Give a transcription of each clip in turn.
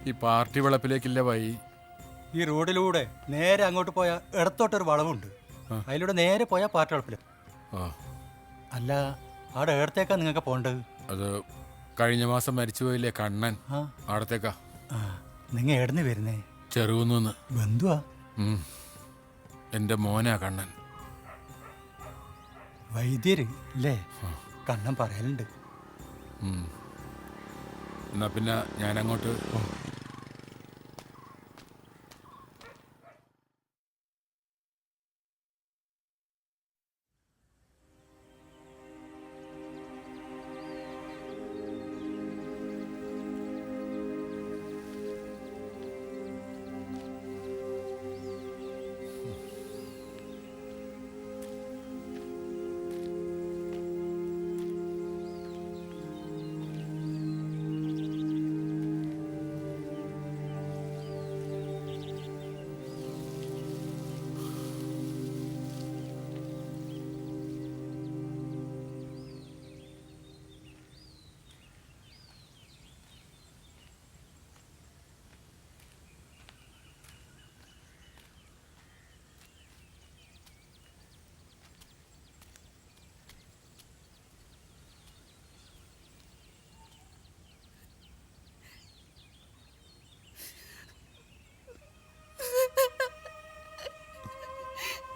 ഈ പാർട്ടി വളപ്പിലേക്കില്ല വഴി ഈ റോഡിലൂടെ നേരെ അങ്ങോട്ട് പോയാൽ ഇടത്തോട്ടൊരു വളവുണ്ട്. അതിലൂടെ നേരെ പോയാൽ പാർട്ടി വളപ്പിൽ. അല്ല, അവിടെ ഇടത്തേക്കാ നിങ്ങൾക്ക് പോകേണ്ടത്? അത് കഴിഞ്ഞ മാസം മരിച്ചുപോയില്ലേ കണ്ണൻ, അവിടത്തേക്കാ. നിങ്ങൾ എവിടുന്ന് വരുന്നേ? ചെറുകുന്ന്. ബന്ധുവാ? എൻ്റെ മോനാ കണ്ണൻ. വൈദ്യര് അല്ലേ? കണ്ണൻ പറയലുണ്ട്. എന്നാ പിന്നെ ഞാൻ അങ്ങോട്ട്.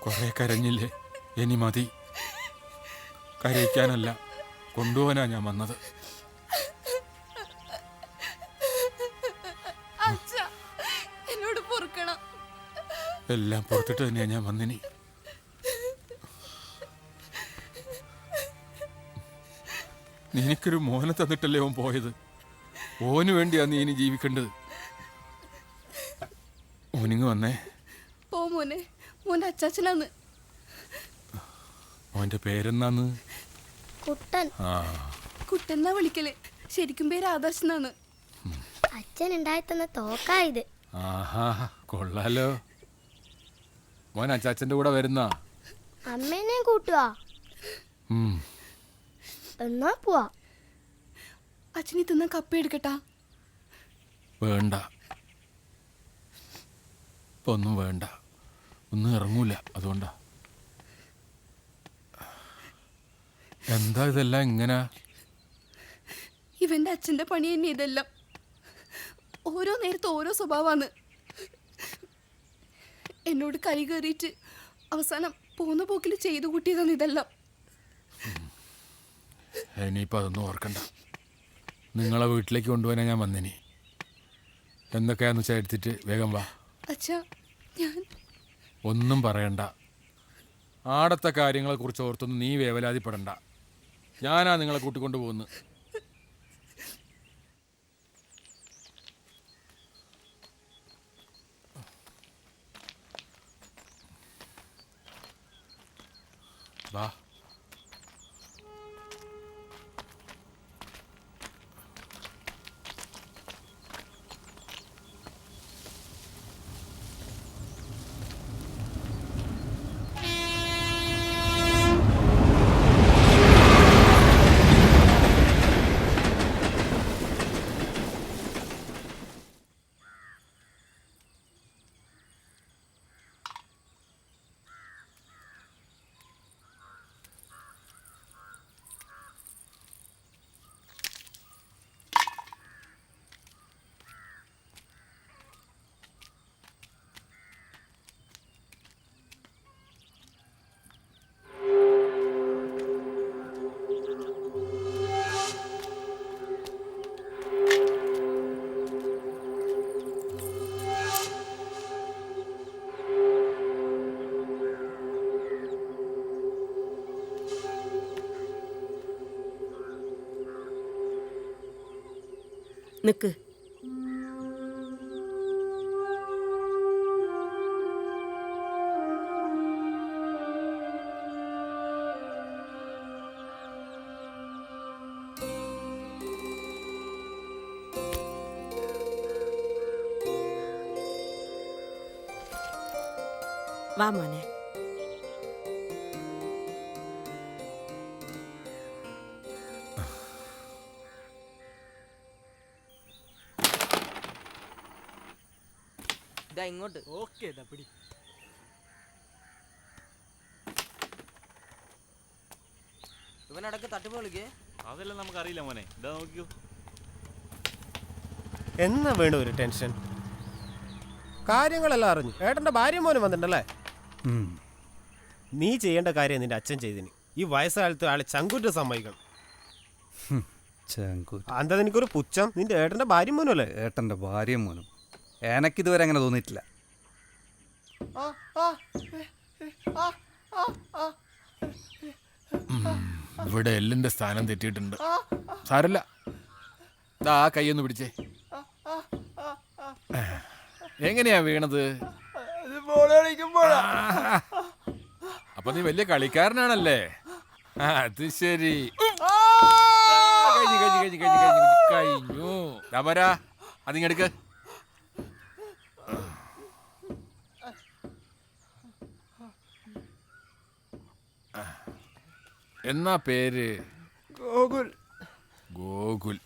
കുറെ കരഞ്ഞില്ലേ, ഇനി മതി. കരയിക്കാനല്ല, കൊണ്ടുപോകാനാ ഞാൻ വന്നത്. എന്നോട് പൊറുക്കണം. എല്ലാം പുറത്തിട്ട് തന്നെയാ ഞാൻ വന്നിനി. നിനക്കൊരു മോനെ തന്നിട്ടല്ലേ ഓൻ പോയത്. ഓന് വേണ്ടിയാ നീ ഇനി ജീവിക്കേണ്ടത്. ഓനിങ് വന്നേ. പോ മോനെ, മോന്റെ അച്ചാച്ചനാന്ന്. മോന്റെ പേരെന്നാന്ന്? കുട്ടൻ. കുട്ടെന്നാ വിളിക്കല്. ശരിക്കും പേര് ആദർശനാണ്. അച്ഛൻ ഉണ്ടായി തന്ന തോക്കായത്. ആഹാ, കൊള്ളാലോ. മോൻ അച്ചാച്ചന്റെ കൂടെ വരുന്ന? അമ്മേനെ കൂട്ടുവാ. എന്നാ പോവാ. അച്ഛനി തിന്ന കപ്പ എടുക്കട്ടാ? വേണ്ട, ഇപ്പൊ ഒന്നും വേണ്ട. ഒന്നും ഇറങ്ങൂല, അതുകൊണ്ടാ. എന്താ ഇതെല്ലാം ഇങ്ങനെ? ഇവന്റെ അച്ഛന്റെ പണി തന്നെ ഇതെല്ലാം. ഓരോ നേരത്ത് ഓരോ സ്വഭാവമാണ്. എന്നോട് കൈ കയറിയിട്ട് അവസാനം പോന്ന പോക്കിൽ ചെയ്തു കൂട്ടിയതാണ് ഇതെല്ലാം. ഇനിയിപ്പോൾ അതൊന്നും ഓർക്കണ്ട. നിങ്ങളെ വീട്ടിലേക്ക് കൊണ്ടുപോകാനാ ഞാൻ വന്നിനി. എന്തൊക്കെയാന്ന് വെച്ചാൽ എടുത്തിട്ട് വേഗം വാ. അച്ഛാ, ഞാൻ ഒന്നും പറയണ്ട. ആടത്തെ കാര്യങ്ങളെക്കുറിച്ച് ഓർത്തൊന്നും നീ വേവലാതിപ്പെടണ്ട. ഞാനാ നിങ്ങളെ കൂട്ടിക്കൊണ്ടു പോകുന്നത്. വാ. നിക്ക്. വാ മോനെ. ഇതാ ഇങ്ങോട്ട്. ഓക്കെ പിടി. ഇവനടക്ക് തട്ടിപ്പ് കളിക്കേ. അതെല്ലാം നമുക്കറിയില്ല മോനെ. ഇതാ നോക്കിയോ. എന്നാ വേണ്ട ഒരു ടെൻഷൻ. കാര്യങ്ങളെല്ലാം അറിഞ്ഞു. ഏട്ടൻ്റെ ഭാര്യ മോനും വന്നിട്ടുണ്ടല്ലേ? നീ ചെയ്യേണ്ട കാര്യം നിന്റെ അച്ഛൻ ചെയ്തിന്. ഈ വയസ്സുകാലത്ത് ആളെ ചങ്കൂറ്റ് സമ്മതിക്കണം. എന്താ നിനക്കൊരു പുച്ഛം? നിന്റെ ഏട്ടൻ്റെ ഭാര്യ മോനും അല്ലേ? ഏട്ടൻ്റെ ഭാര്യയും മോനും എനക്കിതുവരെ അങ്ങനെ തോന്നിയിട്ടില്ല. ഇവിടെ എല്ലിന്റെ സ്ഥാനം തെറ്റിയിട്ടുണ്ട്. സാരല്ല, ദാ ആ കൈയൊന്ന് പിടിച്ചേ. എങ്ങനെയാ വീണത്? അപ്പൊ നീ വലിയ കളിക്കാരനാണല്ലേ? അത് ശരി. കഴിഞ്ഞു. രാമരാ, അതിങ്ങെടുക്ക്. എന്നാ പേര്? ഗോകുൽ. ഗോകുൽ.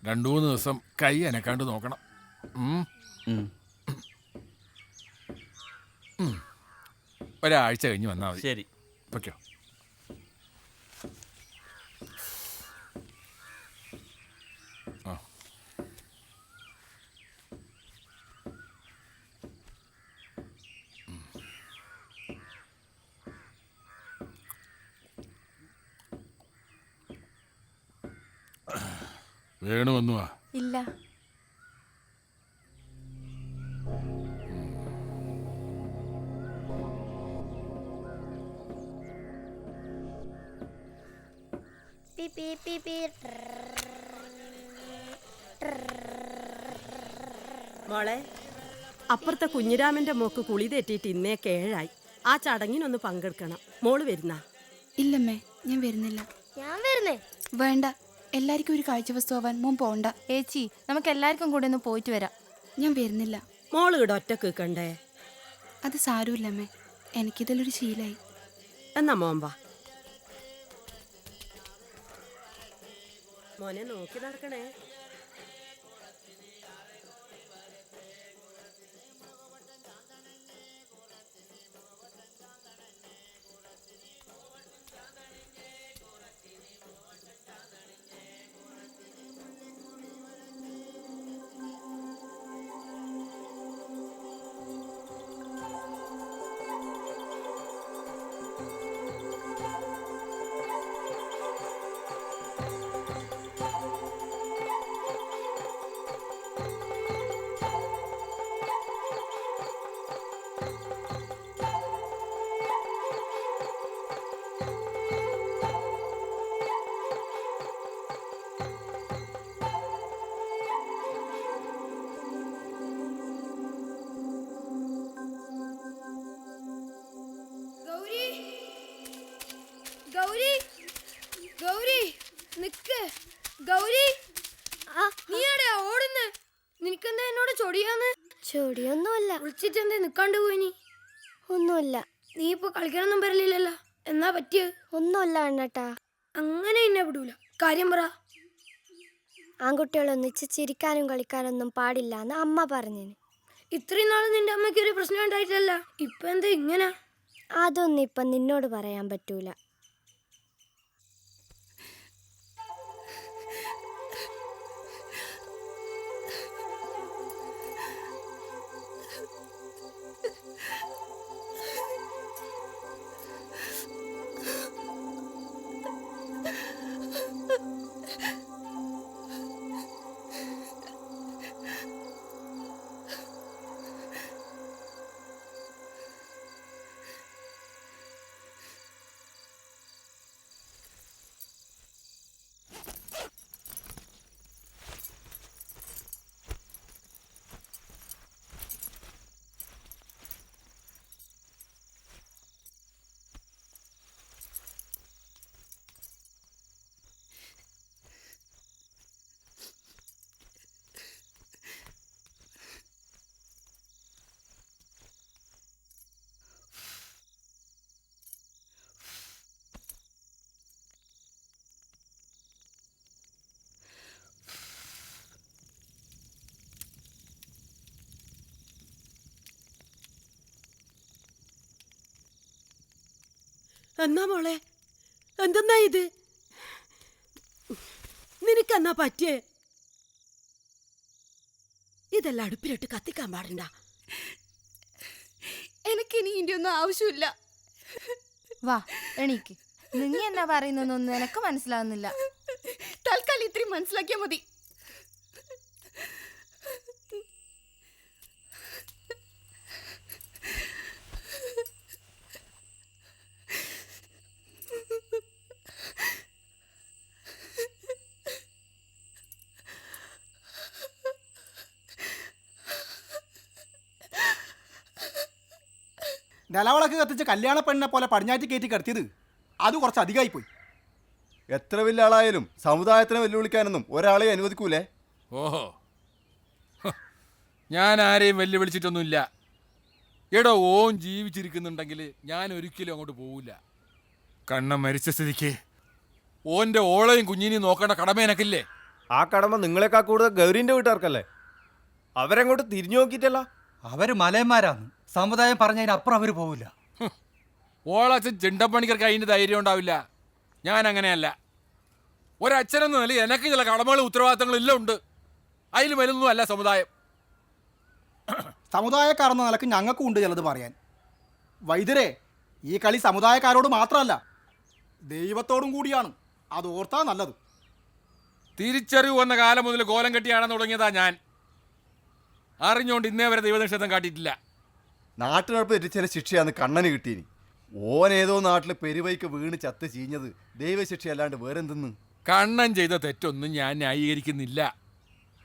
രണ്ടു മൂന്ന് ദിവസം കൈ അനക്കാണ്ട് നോക്കണം. ഒരാഴ്ച കഴിഞ്ഞ് വന്നാൽ മതി. ശരി. ഓക്കെയോ? വേണു വന്നുവാ? ഇല്ല. മോളെ, അപ്പുറത്തെ കുഞ്ഞിരാമന്റെ മോക്ക് കുളി തെറ്റിയിട്ട് ഇന്നേ 7 ആ ചടങ്ങിനൊന്ന് പങ്കെടുക്കണം. മോള് വരുന്ന? ഇല്ലമ്മേ, ഞാൻ വരുന്നില്ല. ഞാൻ വരുന്നേ. വേണ്ട, എല്ലാവർക്കും ഒരു കാഴ്ച വസ്തു ആവാൻ മോൻ പോണ്ട. ഏച്ചി, നമുക്ക് എല്ലാവർക്കും കൂടെ ഒന്ന് പോയിട്ട് വരാം. ഞാൻ വരുന്നില്ല. മോള് ഇവിടെ ഒറ്റക്ക് നിൽക്കണ്ടേ? അത് സാരമില്ലമ്മേ, എനിക്കിതിലൊരു ശീലായി. എന്നാ മോൻ വാ. മോനെ നോക്കി നടക്കണേ. ഗൗരി, ഗൗരി, നിക്ക്. ഗൗരി, നീയാടെ ഓടുന്ന്? നിനക്കെന്താ എന്നോട് ചൊടിയാന്ന്? ചൊടിയൊന്നുമില്ല. വിളിച്ചിട്ടെന്തേ നിക്കാണ്ട് പോയിനി? ഒന്നുമില്ല. നീ ഇപ്പൊ കളിക്കാനൊന്നും വരലില്ലല്ലോ. എന്നാ പറ്റിയത്? ഒന്നുമില്ല അണ്ണട്ടാ. അങ്ങനെ എന്നെ വിടൂല. കാര്യം പറ. ആൺകുട്ടികൾ ഒന്നിച്ച് ചിരിക്കാനും കളിക്കാനൊന്നും പാടില്ല എന്ന് അമ്മ പറഞ്ഞിന്. ഇത്രയും നാള് നിന്റെ അമ്മയ്ക്ക് ഒരു പ്രശ്നം ഉണ്ടായിട്ടല്ല, ഇപ്പൊ എന്താ ഇങ്ങനെ? അതൊന്നും ഇപ്പം നിന്നോട് പറയാൻ പറ്റൂല. എന്നാ മോളെ, എന്തെന്നാ ഇത്? നിനക്കെന്നാ പറ്റിയേ? ഇതെല്ലാം അടുപ്പിലിട്ട് കത്തിക്കാൻ പാടണ്ട. എനിക്കിനി ഇതിന്റെ ഒന്നും ആവശ്യമില്ല. വാ എണീക്ക്. നീ എന്നാ പറയുന്നൊന്നും നിനക്ക് മനസ്സിലാവുന്നില്ല. തൽക്കാലം ഇത്രയും മനസ്സിലാക്കിയാൽ മതി. നിലവിളക്ക് കത്തിച്ച് കല്യാണ പെണ്ണിനെ പോലെ പടിഞ്ഞാറ്റി കയറ്റി കിടത്തിയത് അത് കുറച്ച് അധികമായിപ്പോയി. എത്ര വലിയ ആളായാലും സമുദായത്തിനെ വെല്ലുവിളിക്കാനൊന്നും ഒരാളെ അനുവദിക്കൂലേ? ഓഹോ, ഞാൻ ആരെയും വെല്ലുവിളിച്ചിട്ടൊന്നുമില്ല. എടോ, ഓൻ ജീവിച്ചിരിക്കുന്നുണ്ടെങ്കിൽ ഞാൻ ഒരിക്കലും അങ്ങോട്ട് പോവില്ല. കണ്ണൻ മരിച്ച സ്ഥിതിക്ക് ഓൻ്റെ ഓളയും കുഞ്ഞിനെയും നോക്കേണ്ട കടമ എനക്കില്ലേ? ആ കടമ നിങ്ങളെക്കാൾ കൂടുതൽ ഗൗരീൻ്റെ വീട്ടുകാർക്കല്ലേ? അവരങ്ങോട്ട് തിരിഞ്ഞു നോക്കിയിട്ടല്ല. അവര് മലയന്മാരാണ്. സമുദായം പറഞ്ഞതിനപ്പുറം അവര് പോവില്ല. ഓളച്ഛൻ ചിണ്ടപ്പണിക്കർക്ക് അതിൻ്റെ ധൈര്യം ഉണ്ടാവില്ല. ഞാൻ അങ്ങനെയല്ല. ഒരച്ഛനെന്ന നിലയിൽ എനിക്ക് ചില കടമകളും ഉത്തരവാദിത്തങ്ങളും എല്ലാം ഉണ്ട്. അതിൽ വരുന്നതും അല്ല സമുദായം. സമുദായക്കാരെന്ന നിലക്ക് ഞങ്ങൾക്കും ഉണ്ട് ചിലത് പറയാൻ. വൈദ്യരെ, ഈ കളി സമുദായക്കാരോട് മാത്രമല്ല ദൈവത്തോടും കൂടിയാണ്. അത് ഓർത്താ നല്ലത്. തിരിച്ചറിവ് വന്ന കാലം മുതൽ കോലം കെട്ടിയാണെന്ന് തുടങ്ങിയതാ ഞാൻ. അറിഞ്ഞുകൊണ്ട് ഇന്നേ വരെ ദൈവനിഷേധം കാട്ടിയിട്ടില്ല. നാട്ടിനടുപ്പ് തെറ്റിച്ച ശിക്ഷയാണ് കണ്ണന് കിട്ടീനി. ഓനേതോ നാട്ടിൽ പെരുവൈക്ക് വീണ് ചത്ത് ചീഞ്ഞത് ദൈവശിക്ഷ അല്ലാണ്ട് വേറെന്തെന്ന്? കണ്ണൻ ചെയ്ത തെറ്റൊന്നും ഞാൻ ന്യായീകരിക്കുന്നില്ല.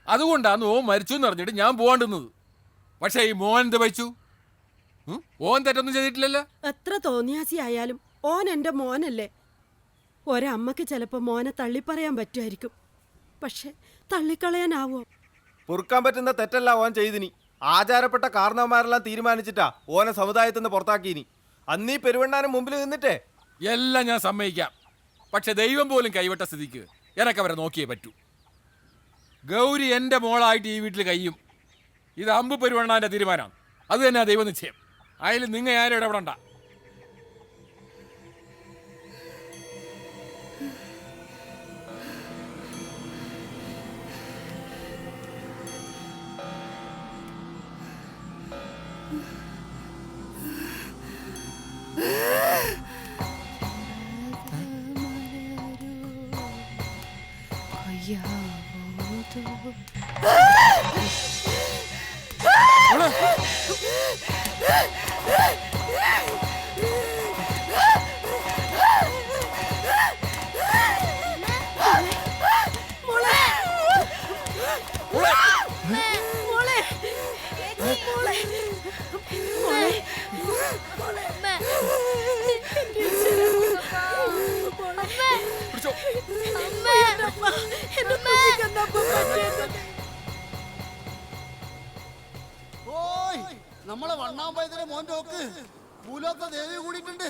അതുകൊണ്ടാണ് ഓൻ മരിച്ചു എന്ന് പറഞ്ഞിട്ട് ഞാൻ പോകേണ്ടുന്നത്. പക്ഷേ ഈ മോൻ എന്ത് വഹിച്ചു? ഓൻ തെറ്റൊന്നും ചെയ്തിട്ടില്ലല്ലോ. എത്ര തോന്നിയാസി ആയാലും ഓൻ എൻ്റെ മോനല്ലേ. ഒരമ്മക്ക് ചിലപ്പോൾ മോനെ തള്ളിപ്പറയാൻ പറ്റുമായിരിക്കും. പക്ഷെ തള്ളിക്കളയാനാവോ? പൊറുക്കാൻ പറ്റുന്ന തെറ്റല്ല ഓൻ ചെയ്തിനി. ആചാരപ്പെട്ട കാരണവന്മാരെല്ലാം തീരുമാനിച്ചിട്ടാ ഓനെ സമുദായത്തിൽ നിന്ന് പുറത്താക്കിയിനി. അന്നീ പെരുവണ്ണാനും മുമ്പിൽ നിന്നിട്ടേ എല്ലാം ഞാൻ സമ്മതിക്കാം. പക്ഷെ ദൈവം പോലും കൈവിട്ട സ്ഥിതിക്ക് എനക്കവരെ നോക്കിയേ പറ്റൂ. ഗൗരി എൻ്റെ മോളായിട്ട് ഈ വീട്ടിൽ കഴിയും. ഇത് അമ്പ് പെരുവണ്ണാൻ്റെ തീരുമാനമാണ്. അത് തന്നെയാണ് ദൈവനിശ്ചയം. അതിൽ നിങ്ങൾ ആരും ഇടപെടണ്ട. നമ്മളെ വണ്ണാമ്പയത്തിലെ മോൻ നോക്ക്, മൂലത്തെ ദേവി കൂടിയിട്ടുണ്ട്.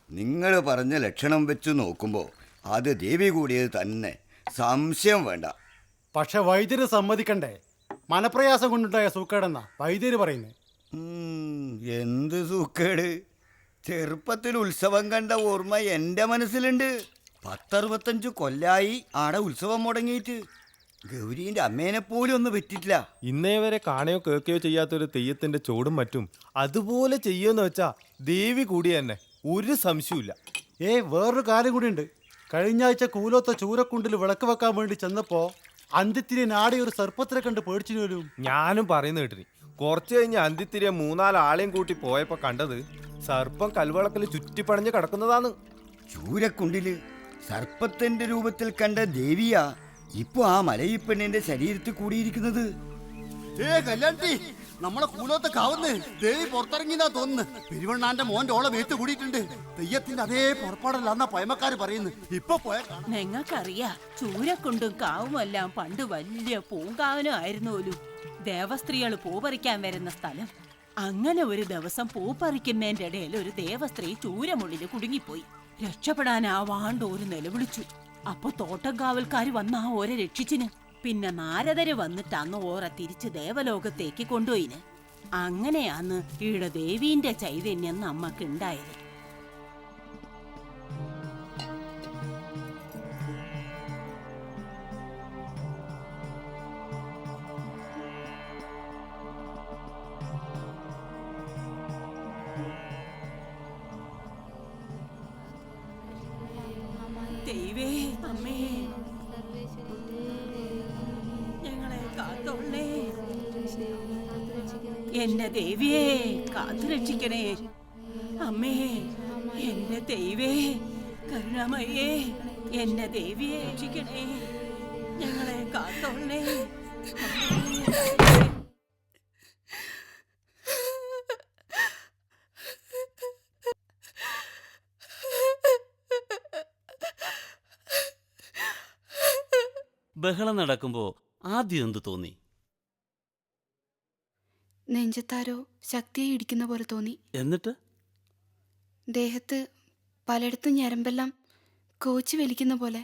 നിങ്ങൾ പറഞ്ഞ ലക്ഷണം വെച്ച് നോക്കുമ്പോൾ അത് ദേവി കൂടിയത് തന്നെ, സംശയം വേണ്ട. പക്ഷെ വൈദ്യര് സമ്മതിക്കണ്ടേ? മനപ്രയാസം കൊണ്ടുണ്ടായ സൂക്കേടെന്നാ വൈദ്യര് പറയുന്നത്. എന്ത് സൂക്കേട്? ചെറുപ്പത്തിൽ ഉത്സവം കണ്ട ഓർമ്മ എൻ്റെ മനസ്സിലുണ്ട്. 10-65 കൊല്ലായി ആടെ ഉത്സവം മുടങ്ങിയിട്ട്. ഗൗരീൻ്റെ അമ്മേനെ പോലും ഒന്നും പറ്റിയിട്ടില്ല. ഇന്നേ വരെ കാണുകയോ കേൾക്കുകയോ ചെയ്യാത്തൊരു തെയ്യത്തിന്റെ ചോടും മറ്റും അതുപോലെ ചെയ്യുമെന്ന് വെച്ചാ ദേവി കൂടി തന്നെ, ഒരു സംശയമില്ല. വേറൊരു കാര്യം കൂടിയുണ്ട്. കഴിഞ്ഞ ആഴ്ച കൂലോത്ത ചൂരക്കുണ്ടിൽ വിളക്ക് വെക്കാൻ വേണ്ടി ചെന്നപ്പോ അന്ത്യത്തിരി നാടി ഒരു സർപ്പത്തിനെ കണ്ട് പേടിച്ചു വരും. ഞാനും പറയുന്ന കേട്ടിനി. കുറച്ച് കഴിഞ്ഞ് അന്ത്യത്തിരിയെ 3-4 ആളെയും കൂട്ടി പോയപ്പോ കണ്ടത് സർപ്പം കൽവളക്കിൽ ചുറ്റിപ്പണഞ്ഞ് കിടക്കുന്നതാണ്. ചൂരക്കുണ്ടില് സർപ്പത്തിന്റെ രൂപത്തിൽ കണ്ട ദേവിയാ ഇപ്പൊ ആ മലയിപ്പെണ്ണിന്റെ ശരീരത്തിൽ കൂടിയിരിക്കുന്നത്. കല്യാണ്ടി, നമ്മളെ കൂലോത്ത കാവുന്ന് ദേവി പുറത്തിറങ്ങിന്നാ തോന്നുന്നു. പെരുവണ്ണാന്റെ മോന്റെ ഓളെ വേത്ത് കൂടിയിട്ടുണ്ട്. തെയ്യത്തിന്റെ അതേ പുറപ്പാടല്ലാന്നാ പഴമക്കാര് പറയുന്നു. ഇപ്പൊ പോയ നിങ്ങൾക്കറിയാ, ചൂരക്കുണ്ടും കാവുമെല്ലാം പണ്ട് വലിയ പൂങ്കാവനും ആയിരുന്നു. ഒരു ദേവസ്ത്രീകൾ പൂ പറിക്കാൻ വരുന്ന സ്ഥലം. അങ്ങനെ ഒരു ദിവസം പൂ പറിക്കുന്നതിന്റെ ഇടയിൽ ഒരു ദേവസ്ത്രീ ചൂരമുള്ളില് കുടുങ്ങിപ്പോയി. രക്ഷപ്പെടാനാവാണ്ട് ഒരു നിലവിളിച്ചു. അപ്പൊ തോട്ടംകാവൽക്കാര് വന്ന ആ ഓരെ രക്ഷിച്ചിന്. പിന്നെ നാരദര് വന്നിട്ട് അന്ന് ഓറെ തിരിച്ച് ദേവലോകത്തേക്ക് കൊണ്ടുപോയിന്. അങ്ങനെയാന്ന് ഈടെ ദേവീന്റെ ചൈതന്യം നമ്മക്കുണ്ടായത്. ദൈവേ അമ്മേ ഞങ്ങളെ കാത്തോളേ, എന്റെ ദേവിയെ കാത്തുരക്ഷിക്കണേ. അമ്മേ എന്റെ ദൈവേ കരുണാമയേ, എന്റെ ദേവിയെ രക്ഷിക്കണേ, ഞങ്ങളെ കാത്തോളേ. ബഹളം നടക്കുമ്പോ ആദ്യം എന്ത് തോന്നി? നെഞ്ചത്താരോ ശക്തിയായി ഇടിക്കുന്ന പോലെ തോന്നി. എന്നിട്ട് ദേഹത്ത് പലയിടത്തും ഞരമ്പെല്ലാം കോച്ചി വലിക്കുന്ന പോലെ.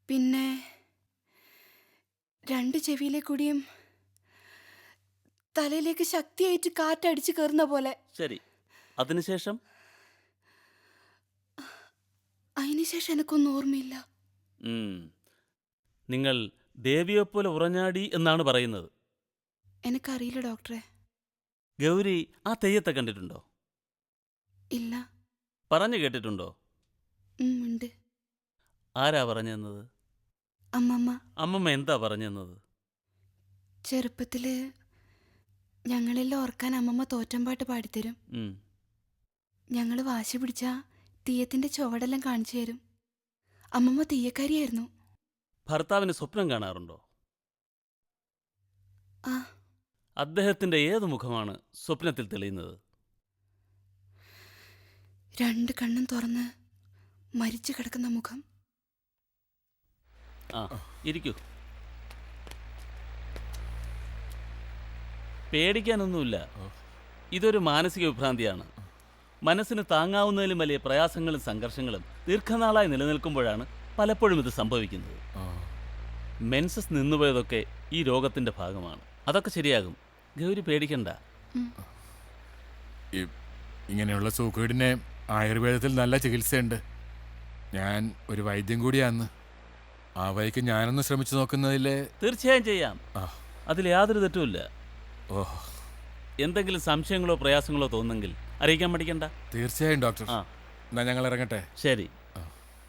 പിന്നെ 2 ചെവിയിലെ കൂടിയും തലയിലേക്ക് ശക്തിയായിട്ട് കാറ്റടിച്ച് കയറുന്ന പോലെ. ശരി, അതിനുശേഷം? അതിനുശേഷം എനിക്കൊന്നും ഓർമ്മയില്ല. നിങ്ങൾ ദേവിയെപ്പോലെ ഉറഞ്ഞാടി എന്നാണ് പറയുന്നത്. എനിക്കറിയില്ല ഡോക്ടറെ. ഗൗരി ആ തെയ്യത്തെ കണ്ടിട്ടുണ്ടോ? ഇല്ല. പറഞ്ഞു കേട്ടിട്ടുണ്ടോ? ഉണ്ട്. ആരാ പറഞ്ഞു തന്നത്? അമ്മമ്മ. അമ്മമ്മ എന്താ പറഞ്ഞു തന്നത്? ചെറുപ്പത്തില് ഞങ്ങളെല്ലാം ഓർക്കാൻ അമ്മമ്മ തോറ്റമ്പാട്ട് പാടിത്തരും. ഞങ്ങൾ വാശി പിടിച്ച തെയ്യത്തിന്റെ ചുവടെല്ലാം കാണിച്ചു തരും. അമ്മമ്മ തെയ്യക്കാരിയായിരുന്നു. ഭർത്താവിന് സ്വപ്നം കാണാറുണ്ടോ? ആ. അദ്ദേഹത്തിന്റെ ഏത് മുഖമാണ് സ്വപ്നത്തിൽ തെളിയുന്നത്? 2 കണ്ണും തുറന്ന് മരിച്ചു കിടക്കുന്ന മുഖം. ആ, ഇരിക്കൂ. പേടിക്കാനൊന്നുമില്ല. ഇതൊരു മാനസിക വിഭ്രാന്തിയാണ്. മനസ്സിന് താങ്ങാവുന്നതിലും വലിയ പ്രയാസങ്ങളും സംഘർഷങ്ങളും ദീർഘനാളായി നിലനിൽക്കുമ്പോഴാണ് പലപ്പോഴും ഇത് സംഭവിക്കുന്നത്. മെൻസസ് നിന്നുപോയതൊക്കെ ഈ രോഗത്തിന്റെ ഭാഗമാണ്. അതൊക്കെ ശരിയാകും. ഗൗരി പേടിക്കണ്ട. ഇങ്ങനെയുള്ള സൂക്കേടിന് ആയുർവേദത്തിൽ നല്ല ചികിത്സയുണ്ട്. ഞാൻ ഒരു വൈദ്യം കൂടിയാന്ന്. ആ വഴിക്ക് ഞാനൊന്ന് ശ്രമിച്ചു നോക്കുന്നതിൽ തീർച്ചയായും ചെയ്യാം. അതിൽ യാതൊരു തെറ്റുമില്ല. എന്തെങ്കിലും സംശയങ്ങളോ പ്രയാസങ്ങളോ തോന്നുന്നെങ്കിൽ അറിയിക്കാൻ പഠിക്കണ്ട. തീർച്ചയായും ഡോക്ടർ. എന്നാ ഞങ്ങൾ ഇറങ്ങട്ടെ. ശരി,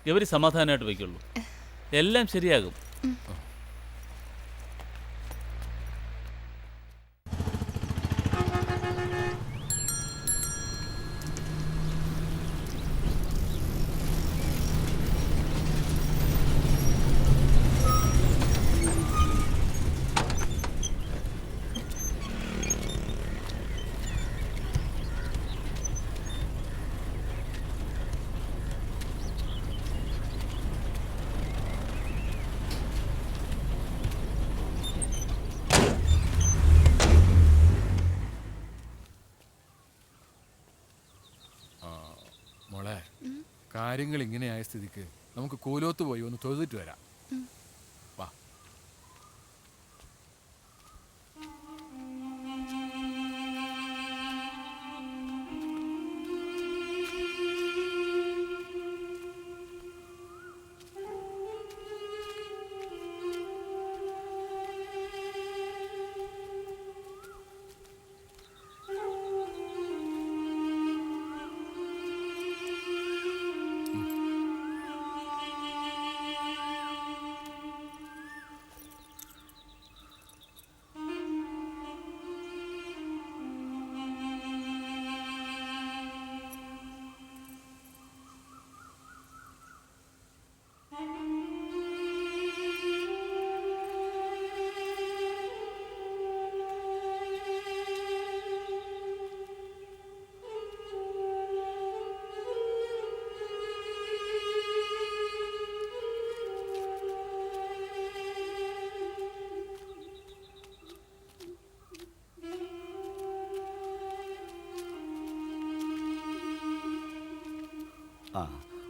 ഗൗരി സമാധാനമായിട്ട് വയ്ക്കുള്ളൂ. എല്ലാം ശരിയാകും. മോളെ, കാര്യങ്ങൾ ഇങ്ങനെയായ സ്ഥിതിക്ക് നമുക്ക് കൂലോത്ത് പോയി ഒന്ന് തൊഴുതിട്ട് വരാം. വാ.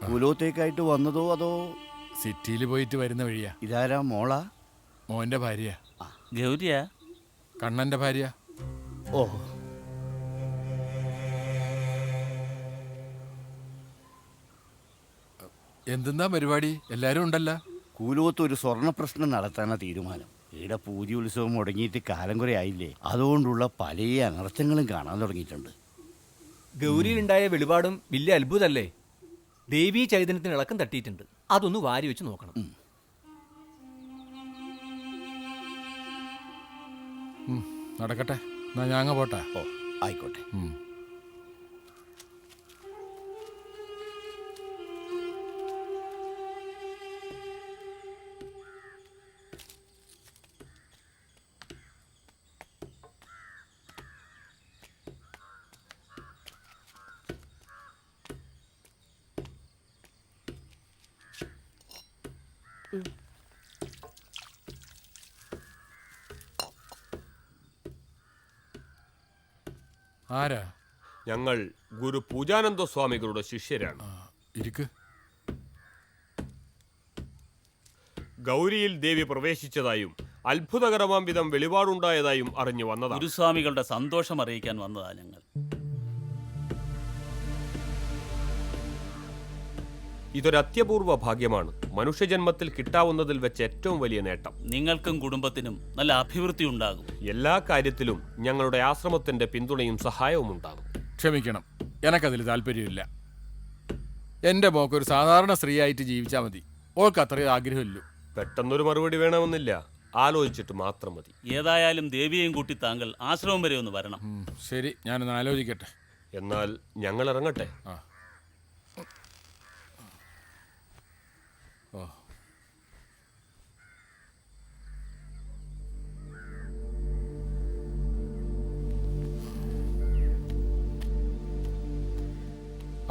കൂലോത്തേക്കായിട്ട് വന്നതോ അതോ സിറ്റിയിൽ പോയിട്ട് വരുന്ന വഴിയാ. ഇതാരാ? മോളാ? മോന്റെ ഭാര്യ. ഗൗരിയാ? കണ്ണന്റെ ഭാര്യ. ഓ, എന്തെന്നാ പരിപാടി? എല്ലാരും ഉണ്ടല്ല. കൂലോത്ത് ഒരു സ്വർണ്ണ പ്രശ്നം നടത്താനാ തീരുമാനം. ഇവിടെ പൂജ ഉത്സവം മുടങ്ങിയിട്ട് കാലം കുറെ ആയില്ലേ, അതുകൊണ്ടുള്ള പല അനർത്ഥങ്ങളും കാണാൻ തുടങ്ങിയിട്ടുണ്ട്. ഗൗരിയിലുണ്ടായ വെളിപാടും വലിയ അത്ഭുതമല്ലേ? ദേവീ ചൈതന്യത്തിന് ഇളക്കം തട്ടിയിട്ടുണ്ട്. അതൊന്ന് വാരി വെച്ച് നോക്കണം. നടക്കട്ടെ, എന്നാ ഞാങ്ങ പോട്ടെ. ഓ, ആയിക്കോട്ടെ. ആരാ? ഞങ്ങൾ ഗുരു പൂജാനന്ദ സ്വാമികളുടെ ശിഷ്യരാണ്. ഇരിക്ക്. ഗൗരിയിൽ ദേവി പ്രവേശിച്ചതായും അത്ഭുതകരമാം വിധം വെളിപാടുണ്ടായതായും അറിഞ്ഞു വന്നതാണ്. ഗുരുസ്വാമികളുടെ സന്തോഷം അറിയിക്കാൻ വന്നതാ ഞങ്ങൾ. ഇതൊരു അത്യപൂർവ ഭാഗ്യമാണ്. മനുഷ്യജന്മത്തിൽ കിട്ടാവുന്നതിൽ വെച്ച് ഏറ്റവും വലിയ നേട്ടം. നിങ്ങൾക്കും കുടുംബത്തിനും നല്ല അഭിവൃദ്ധി ഉണ്ടാകും. എല്ലാ കാര്യത്തിലും ഞങ്ങളുടെ ആശ്രമത്തിന്റെ പിന്തുണയും സഹായവും ഉണ്ടാകും. ക്ഷമിക്കണം, എനക്കതിൽ താല്പര്യമില്ല. എൻ്റെ മോക്കൊരു സാധാരണ സ്ത്രീയായിട്ട് ജീവിച്ചാൽ മതി. ഓൾക്ക് അത്രയും ആഗ്രഹമില്ലു. പെട്ടെന്നൊരു മറുപടി വേണമെന്നില്ല, ആലോചിച്ചിട്ട് മാത്രം മതി. ഏതായാലും ദേവിയെയും കൂട്ടി താങ്കൾ ആശ്രമം വരെ ഒന്ന് വരണം. ശരി, ഞാനൊന്ന് ആലോചിക്കട്ടെ. എന്നാൽ ഞങ്ങൾ ഇറങ്ങട്ടെ. ഓ,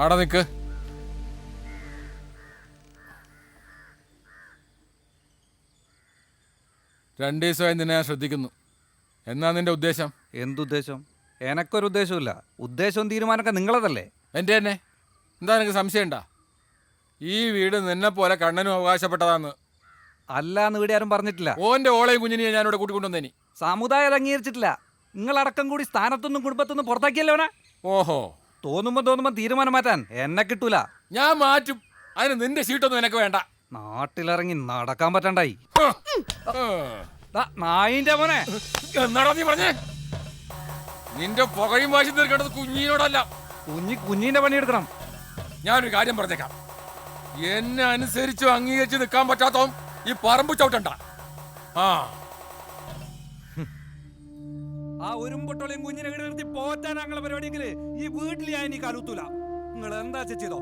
ആടെ നിക്ക്. രണ്ടു ദിവസമായി നിന്നെ ഞാൻ ശ്രദ്ധിക്കുന്നു. എന്നാ നിന്റെ ഉദ്ദേശം? എന്തുദ്ദേശം? എനക്കൊരു ഉദ്ദേശമില്ല. ഉദ്ദേശവും തീരുമാനമൊക്കെ നിങ്ങളതല്ലേ. എൻ്റെ തന്നെ. എന്താ നിനക്ക് സംശയമുണ്ടാ? ഈ വീട് നിന്നെ പോലെ കണ്ണനും അവകാശപ്പെട്ടതാന്ന്. അല്ലാന്ന് വീട് ആരും പറഞ്ഞിട്ടില്ല. ഓന്റെ ഓളയും കുഞ്ഞിനെയും ഞാനിവിടെ കൂട്ടിക്കൊണ്ടുവന്നേനി. സമുദായം അംഗീകരിച്ചിട്ടില്ല. നിങ്ങളടക്കം കൂടി സ്ഥാനത്തൊന്നും കുടുംബത്തൊന്നും പുറത്താക്കിയല്ലോനെ. ഓഹോ, തോന്നുമ്പോ തീരുമാനം മാറ്റാൻ എന്നെ കിട്ടൂല. ഞാൻ മാറ്റും. അതിന് നിന്റെ സീറ്റൊന്നും എനിക്ക് വേണ്ട. നാട്ടിലിറങ്ങി നടക്കാൻ പറ്റണ്ടായി. നായിന്റെ മോനെ, എന്നാടാ നീ പറഞ്ഞേ? നിന്റെ പുകയും വാശി തീർക്കേണ്ടത് കുഞ്ഞിനോടല്ല. കുഞ്ഞിന്റെ പണിയെടുക്കണം. ഞാനൊരു കാര്യം പറഞ്ഞേക്കാം. എന്നെ അനുസരിച്ച് അംഗീകരിച്ച് നിൽക്കാൻ പറ്റാത്തവൻ ഈ പറമ്പ് ചവിട്ടണ്ട. ആ ഒരുമ്പൊട്ടോളിയും കുഞ്ഞിനെ വീട് നിർത്തി പോറ്റാൻ ഞങ്ങളെ പരിപാടിയെങ്കില് ഈ വീട്ടിൽ ഞാൻ ഇനി കലൂത്തൂല. നിങ്ങൾ എന്താ ചെയ്തോ?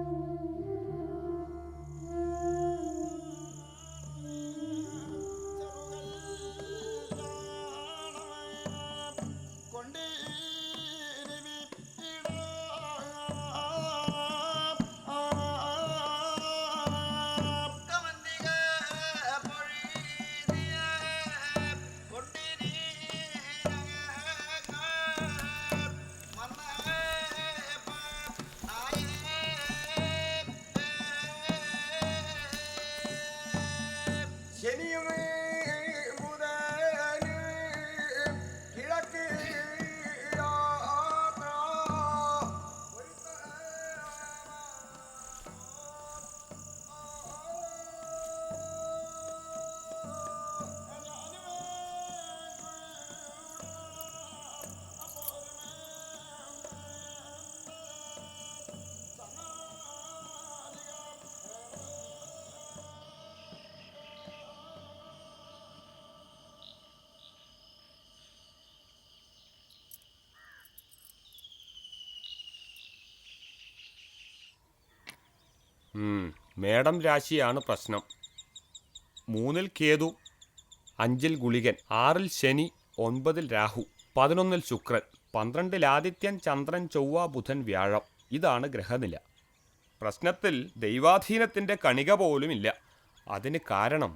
മേടം രാശിയാണ് പ്രശ്നം. 3-ൽ കേതു, 5-ൽ ഗുളികൻ, 6-ൽ ശനി, 9-ൽ രാഹു, 11-ൽ ശുക്രൻ, 12-ൽ ആദിത്യൻ, ചന്ദ്രൻ, ചൊവ്വ, ബുധൻ, വ്യാഴം. ഇതാണ് ഗ്രഹനില. പ്രശ്നത്തിൽ ദൈവാധീനത്തിൻ്റെ കണിക പോലുമില്ല. അതിന് കാരണം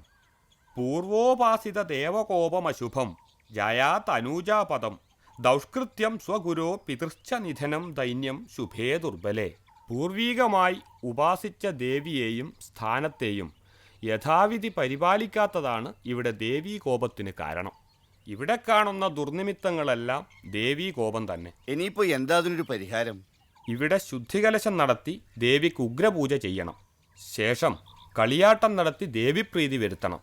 പൂർവോപാസിത ദേവകോപമശുഭം ജയാ തനൂജാപദം ദൗഷ്കൃത്യം സ്വഗുരോ പിതൃശ്ച നിധനം ദൈന്യം ശുഭേ ദുർബലേ. പൂർവീകമായി ഉപാസിച്ച ദേവിയെയും സ്ഥാനത്തെയും യഥാവിധി പരിപാലിക്കാത്തതാണ് ഇവിടെ ദേവീകോപത്തിന് കാരണം. ഇവിടെ കാണുന്ന ദുർനിമിത്തങ്ങളെല്ലാം ദേവീ കോപം തന്നെ. ഇനിയിപ്പോ എന്താ അതിനൊരു പരിഹാരം? ഇവിടെ ശുദ്ധികലശം നടത്തി ദേവിക്ക് ഉഗ്രപൂജ ചെയ്യണം. ശേഷം കളിയാട്ടം നടത്തി ദേവിപ്രീതി വരുത്തണം.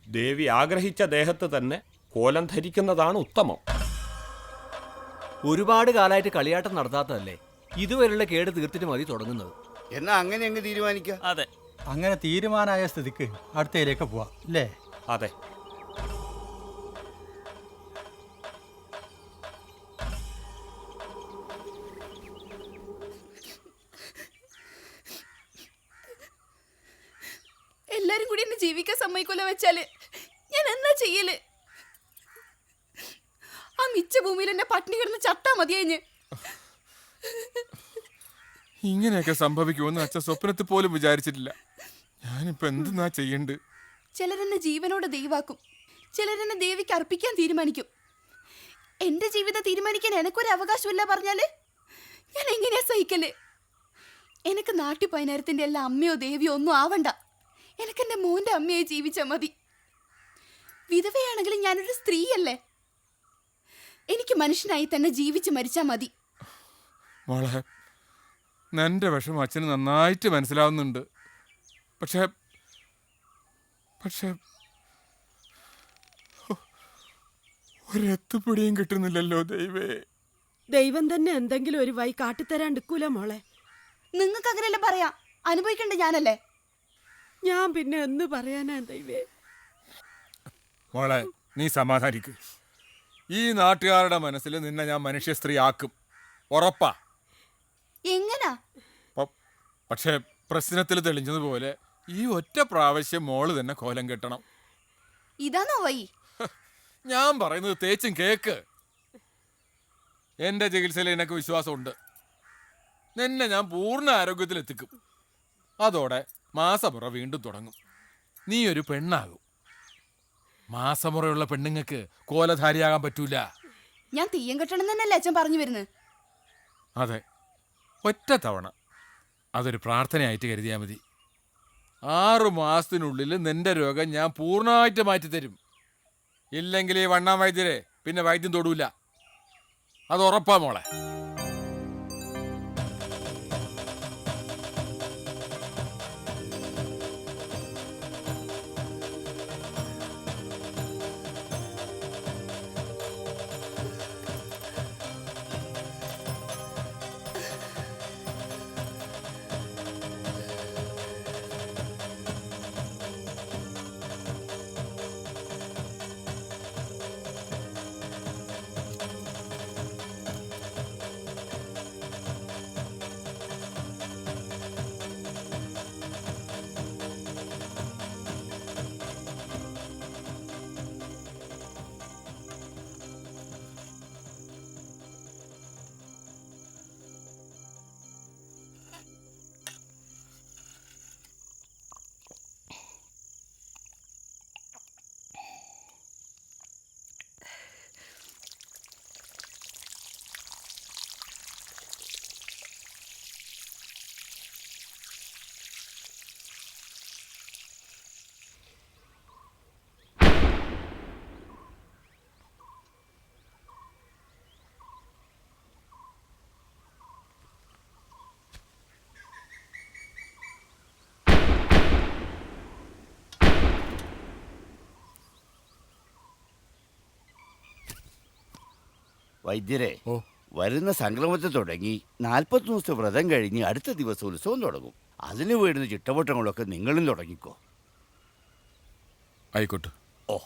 ദേവി ആഗ്രഹിച്ച ദേഹത്ത് തന്നെ കോലം ധരിക്കുന്നതാണ് ഉത്തമം. ഒരുപാട് കാലമായിട്ട് കളിയാട്ടം നടത്താത്തതല്ലേ, ഇതുവരെയുള്ള കേട് തീർത്തിട്ട് മതി തുടങ്ങുന്നത്. എന്നാ അങ്ങനെ അങ്ങ് തീരുമാനിക്കാം. അതെ, അങ്ങനെ തീരുമാനമായ സ്ഥിതിക്ക് അടുത്തയിലേക്ക് പോവാം അല്ലേ? അതെ. എല്ലാരും കൂടി എന്നെ ജീവിക്കാൻ സമ്മതിക്കൂല വെച്ചാല് ഞാൻ എന്നാ ചെയ്യല്? ആ മിച്ച ഭൂമിയിൽ എന്നെ പട്ടിണി കിടന്ന് ചത്താ മതിയഞ്ഞ്. ഇങ്ങനെയൊക്കെ സംഭവിക്കുമെന്ന് അച്ഛൻ സ്വപ്നത്തിൽ പോലും വിചാരിച്ചിട്ടില്ല. ഞാനിപ്പോ എന്തെന്നാ ചെയ്യണ്ട്? ചിലരെന്നെ ജീവനോട് ദൈവാക്കും, ചിലരെന്നെ ദേവിക്ക് അർപ്പിക്കാൻ തീരുമാനിക്കും. എന്റെ ജീവിതം തീരുമാനിക്കാൻ എനക്കൊരു അവകാശമില്ല പറഞ്ഞാല് ഞാൻ എങ്ങനെയാ സഹിക്കല്? എനിക്ക് നാട്ടു പതിനായിരത്തിന്റെ എല്ലാ അമ്മയോ ദേവിയോ ഒന്നും ആവണ്ട. എനിക്കെന്റെ മോന്റെ അമ്മയായി ജീവിച്ചാൽ മതി. വിധവയാണെങ്കിലും ഞാനൊരു സ്ത്രീയല്ലേ. എനിക്ക് മനുഷ്യനായി തന്നെ ജീവിച്ച് മരിച്ചാൽ മതി. മോളെ, നിന്റെ വിഷമം അച്ഛന് നന്നായിട്ട് മനസ്സിലാവുന്നുണ്ട്. പക്ഷേ ഒരെത്തുപിടിയും കിട്ടുന്നില്ലല്ലോ ദൈവേ. ദൈവം തന്നെ എന്തെങ്കിലും ഒരു വഴി കാട്ടിത്തരാണ്ടിക്കൂല മോളെ. നിങ്ങൾക്ക് അങ്ങനെയല്ലേ പറയാം, അനുഭവിക്കണ്ട ഞാനല്ലേ. ഞാൻ പിന്നെ എന്ന് പറയാനാ ദൈവേ? മോളെ, നീ സമാധാനിക്ക്. ഈ നാട്ടുകാരുടെ മനസ്സിൽ നിന്നെ ഞാൻ മനുഷ്യ സ്ത്രീ ആക്കും, ഉറപ്പാ. എങ്ങനാ? പക്ഷെ പ്രശ്നത്തിൽ തെളിഞ്ഞതുപോലെ ഈ ഒറ്റ പ്രാവശ്യം മോള് തന്നെ കോലം കെട്ടണം. ഇതാണോ വൈ? ഞാൻ പറയുന്നത് തേച്ചും കേക്ക്. എന്റെ ചികിത്സയിൽ എനിക്ക് വിശ്വാസമുണ്ട്. നിന്നെ ഞാൻ പൂർണ്ണ ആരോഗ്യത്തിലെത്തിക്കും. അതോടെ മാസമുറ വീണ്ടും തുടങ്ങും. നീ ഒരു പെണ്ണാകും. മാസമുറയുള്ള പെണ്ണുങ്ങൾക്ക് കോലധാരിയാകാൻ പറ്റൂല. ഞാൻ തെയ്യം കെട്ടണം തന്നെയല്ലേ അച്ഛൻ പറഞ്ഞു വരുന്നത്? അതെ, ഒറ്റ തവണ. അതൊരു പ്രാർത്ഥനയായിട്ട് കരുതിയാൽ മതി. 6 മാസത്തിനുള്ളിൽ നിന്റെ രോഗം ഞാൻ പൂർണ്ണമായിട്ട് മാറ്റിത്തരും. ഇല്ലെങ്കിൽ ഈ വണ്ണാൻ വൈദ്യരെ പിന്നെ വൈദ്യം തൊടൂല. അത് ഉറപ്പാ മോളെ. വൈദ്യരെ, വരുന്ന സംക്രമത്തെ തുടങ്ങി 40 ദിവസത്തെ വ്രതം കഴിഞ്ഞ് അടുത്ത ദിവസം ഉത്സവം തുടങ്ങും. അതിന് വേണ്ടുന്ന ചിട്ടവട്ടങ്ങളൊക്കെ നിങ്ങളും തുടങ്ങിക്കോ. ആയിക്കോട്ടെ. ഓ,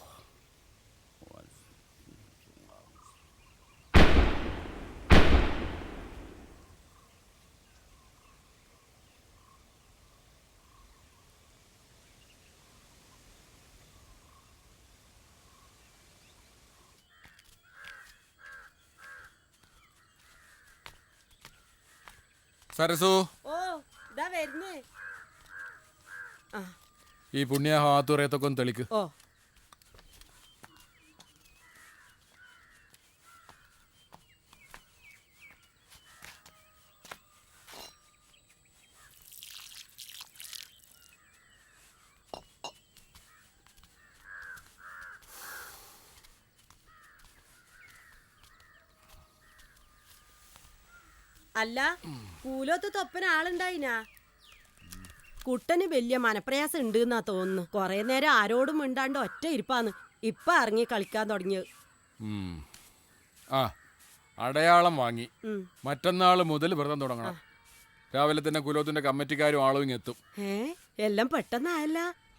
സരസു, ഈ പുണ്യ ഹാത്തുറയത്തൊക്കെ ഒന്ന് തെളിക്ക്. അല്ല കൂലോത്ത് തൊപ്പന ആളുണ്ടായിനാ? കുട്ടന് വലിയ മനപ്രയാസം ഉണ്ട് എന്നാ തോന്നുന്നു. കൊറേ നേരം ആരോടും മിണ്ടാണ്ട് ഒറ്റ ഇരിപ്പാന്ന് ഇപ്പൊ ഇറങ്ങി കളിക്കാൻ തുടങ്ങിയത്. ആ അടയാളം വാങ്ങി മറ്റന്നാൾ മുതൽ വ്രതം തുടങ്ങണം. രാവിലെ തന്നെ കുലോത്തിന്റെ കമ്മിറ്റിക്കാരും ആളും എത്തും. എല്ലാം പെട്ടെന്നായല്ല.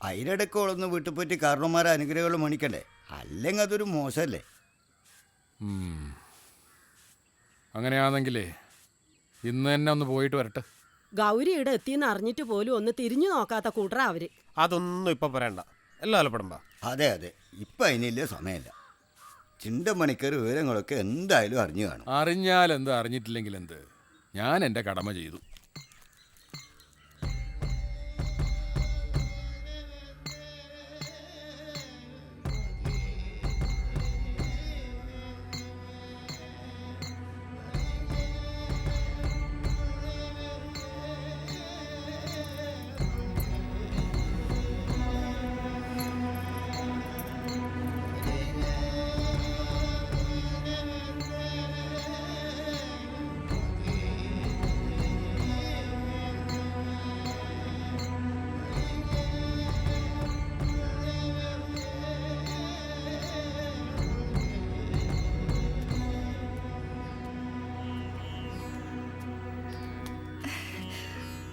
അതിനിടയ്ക്കോളൊന്ന് വീട്ടിൽ പോയിട്ട് കാരണവന്മാരെ അനുഗ്രഹങ്ങൾ മണിക്കണ്ടേ? അല്ലെങ്കിൽ അതൊരു മോശമല്ലേ? അങ്ങനെയാണെങ്കിലേ ഇന്ന് തന്നെ ഒന്ന് പോയിട്ട് വരട്ടെ. ഗൗരി ഇവിടെ എത്തിയെന്ന് അറിഞ്ഞിട്ട് പോലും ഒന്ന് തിരിഞ്ഞു നോക്കാത്ത കൂട്ടറ അവര്. അതൊന്നും ഇപ്പൊ പറയണ്ട, എല്ലാം അലപ്പെടണ്ട. അതെ അതെ, ഇപ്പം അതിനില്ല സമയമല്ല. ചിന്തമണിക്കർ വിവരങ്ങളൊക്കെ എന്തായാലും അറിഞ്ഞു കാണും. അറിഞ്ഞാൽ എന്ത്, അറിഞ്ഞിട്ടില്ലെങ്കിൽ എന്ത്, ഞാൻ എൻ്റെ കടമ ചെയ്തു.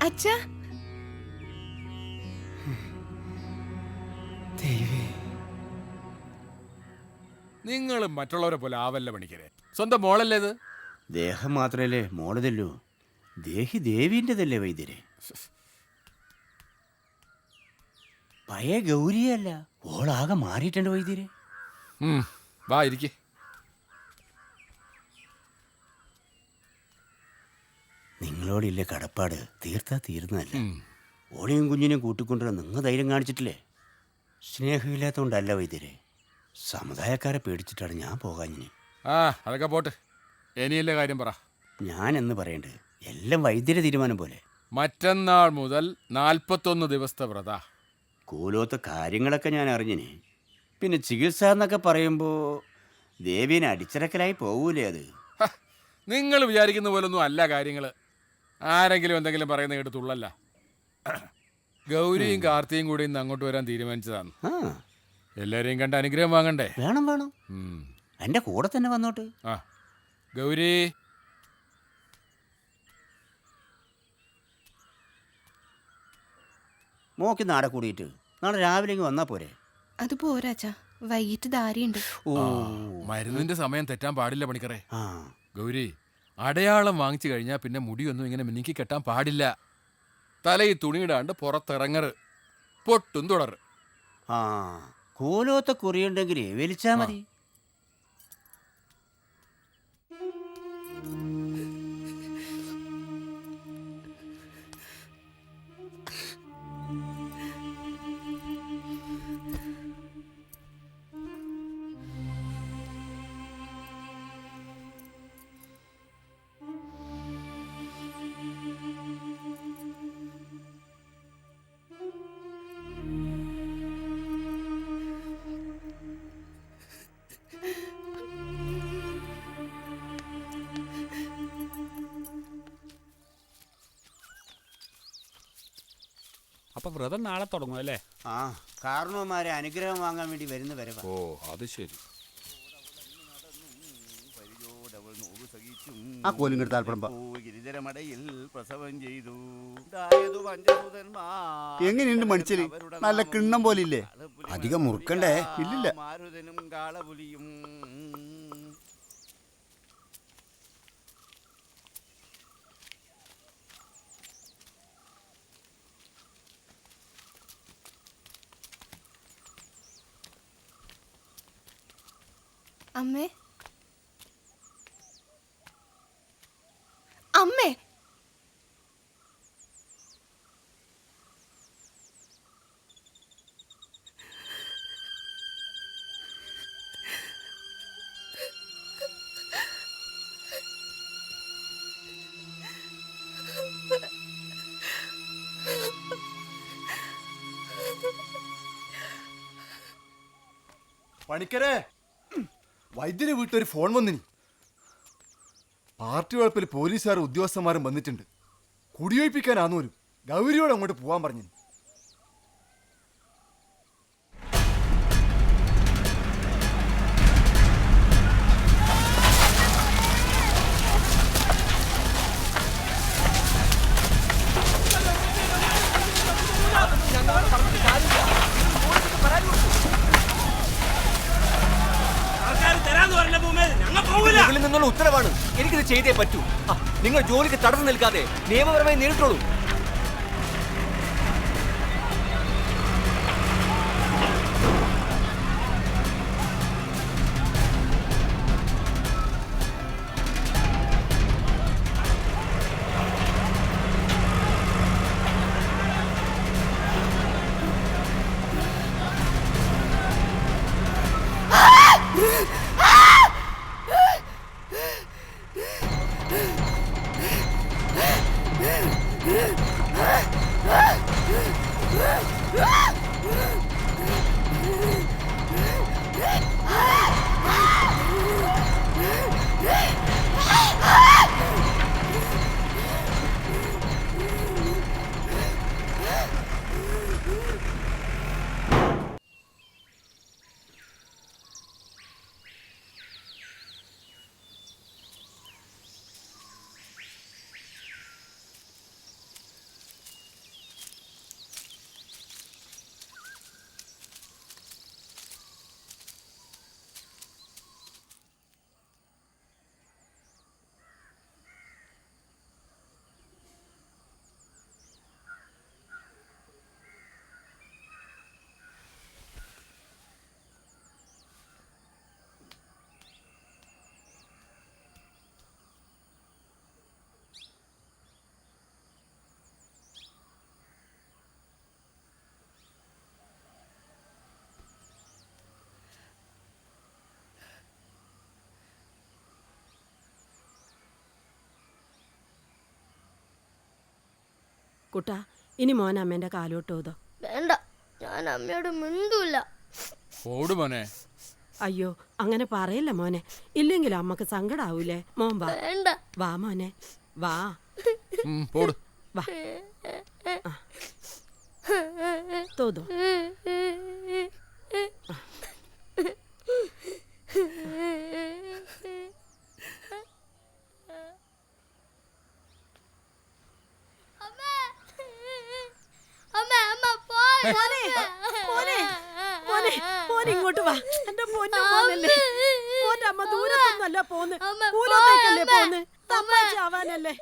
അച്ഛാ, നിങ്ങൾ മറ്റുള്ളവരെ പോലെ ആവല്ല പണിക്കരെ. സ്വന്തം മോളല്ലേ ഇത്? ദേഹം മാത്രമല്ലേ മോളതല്ലോ, ദേഹി ദേവീൻ്റെതല്ലേ വൈദ്യരെ. പഴയ ഗൗരിയല്ല, ഓളാകെ മാറിയിട്ടുണ്ട് വൈദ്യരെ. വാ ഇരിക്കേ. നിങ്ങളോടില്ല കടപ്പാട് തീർത്താ തീർന്നല്ല. ഓളിയും കുഞ്ഞിനെയും കൂട്ടിക്കൊണ്ടുവരാൻ നിങ്ങൾ ധൈര്യം കാണിച്ചിട്ടില്ലേ? സ്നേഹമില്ലാത്തതുകൊണ്ടല്ല വൈദ്യരെ, സമുദായക്കാരെ പേടിച്ചിട്ടാണ് ഞാൻ പോകാഞ്ഞിന്. അതൊക്കെ പോട്ട്, ഇനിയല്ലേ കാര്യം പറ. ഞാൻ എന്ന് പറയണ്ടേ, എല്ലാം വൈദ്യരെ തീരുമാനം പോലെ. മറ്റന്നാൾ മുതൽ 41 ദിവസത്തെ വ്രത. കൂലോത്തെ കാര്യങ്ങളൊക്കെ ഞാൻ അറിഞ്ഞിന്. പിന്നെ ചികിത്സ എന്നൊക്കെ പറയുമ്പോൾ ദേവീനെ അടിച്ചിറക്കലായി പോകൂലേ അത്? നിങ്ങൾ വിചാരിക്കുന്ന പോലൊന്നും അല്ല കാര്യങ്ങൾ. ആരെങ്കിലും എന്തെങ്കിലും പറയുന്ന കേട്ടുള്ളല്ല. ഗൗരിയും കാർത്തിയും കൂടി ഇന്ന് അങ്ങോട്ട് വരാൻ തീരുമാനിച്ചതാണ്. എല്ലാരെയും കണ്ട് അനുഗ്രഹം വാങ്ങണ്ടേ? വേണം വേണം, എൻ്റെ കൂടെ തന്നെ വന്നോട്ട്. ഗൗരി, മോക്ക് നാടെ കൂടിയിട്ട് നാളെ രാവിലെ വന്നാ പോരെ? അത് പോരാച്ചാ, വൈകിട്ട് ധാരിയുണ്ട്. മരുന്നിന്റെ സമയം തെറ്റാൻ പാടില്ല പണിക്കറേ. ഗൗരി, അടയാളം വാങ്ങിച്ചു കഴിഞ്ഞാൽ പിന്നെ മുടിയൊന്നും ഇങ്ങനെ മിനുക്കി കെട്ടാൻ പാടില്ല. തലയിൽ തുണിയിടാണ്ട് പുറത്തിറങ്ങറ്, പൊട്ടും തുടർ. കൂലോത്തെ കുറിയുണ്ടെങ്കിൽ വലിച്ചാ മതി. അപ്പൊ വ്രതം നാളെ തുടങ്ങും അല്ലേ? കാരണവന്മാരെ അനുഗ്രഹം വാങ്ങാൻ വേണ്ടി വരുന്ന വരവാ. ഓ, അത് ശരി. ആ കോലും കെടുത്ത് താല്പര്യം പ്രസവം ചെയ്തു. എങ്ങനെയുണ്ട് മടിച്ചല്? നല്ല കിണ്ണം പോലെ ഇല്ലേ? അധികം മുറുക്കണ്ടേ? ഇല്ലില്ല. മാരുതനും കാളപുലിയും അമ്മേ, അമ്മേ, പണിക്കരെ, വൈദ്യരെ വീട്ടിലൊരു ഫോൺ വന്നിനി. പാർട്ടി കുഴപ്പത്തിൽ പോലീസുകാരും ഉദ്യോഗസ്ഥന്മാരും വന്നിട്ടുണ്ട്. കുടിയൊഴിപ്പിക്കാനാന്നൂരും ഗൗരിയോട് അങ്ങോട്ട് പോവാൻ പറഞ്ഞു. മുകളിൽ നിന്നുള്ള ഉത്തരവാണ്. എനിക്കിത് ചെയ്തേ പറ്റൂ. നിങ്ങൾ ജോലിക്ക് തടസ്സം നിൽക്കാതെ നിയമപരമായി നേരിട്ടോളൂ. കുട്ടാ, ഇനി മോൻ അമ്മേന്റെ കാലോട്ട് ഓതോ. വേണ്ട, ഞാൻ അമ്മയോട് മിണ്ടൂല. ഓട് മോനെ. അയ്യോ, അങ്ങനെ പറയല്ല മോനെ, ഇല്ലെങ്കിലും അമ്മക്ക് സങ്കടാവൂലേ. മോൻ വാ. വേണ്ട. വാ മോനെ, വാ. പോട്. വാ. തോതോ. ഇങ്ങോട്ട് വാ. എന്റെ പൊന്നു മോനല്ലേ. മോന്റെ അമ്മ ദൂരത്തൊന്നല്ല പോന്ന്, പൂലത്തേക്കല്ലേ പോന്ന്. തമ്മാച്ചി ആവാനല്ലേ.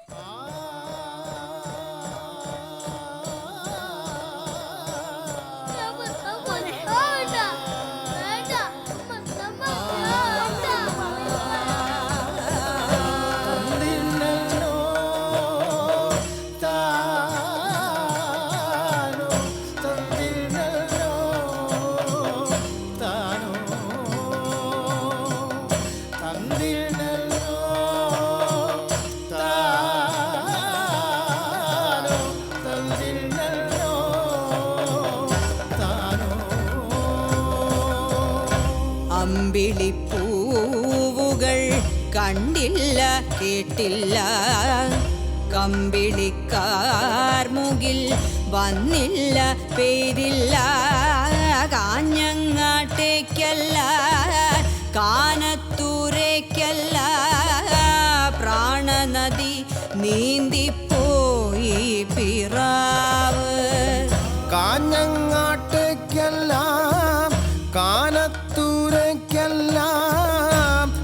അമ്പിളിപ്പൂവുകൾ കണ്ടില്ല കേട്ടില്ല, കമ്പിളിക്കാർമുകിൽ വന്നില്ല പേരില്ല, കാഞ്ഞങ്ങാട്ടേക്കല്ല കാനത്തൂരേക്കല്ല, പ്രാണനദി നീന്തിപ്പോയി പിറാവ്. കാഞ്ഞങ്ങാട്ടേക്കല്ല കാനത്തൂരേക്കല്ല,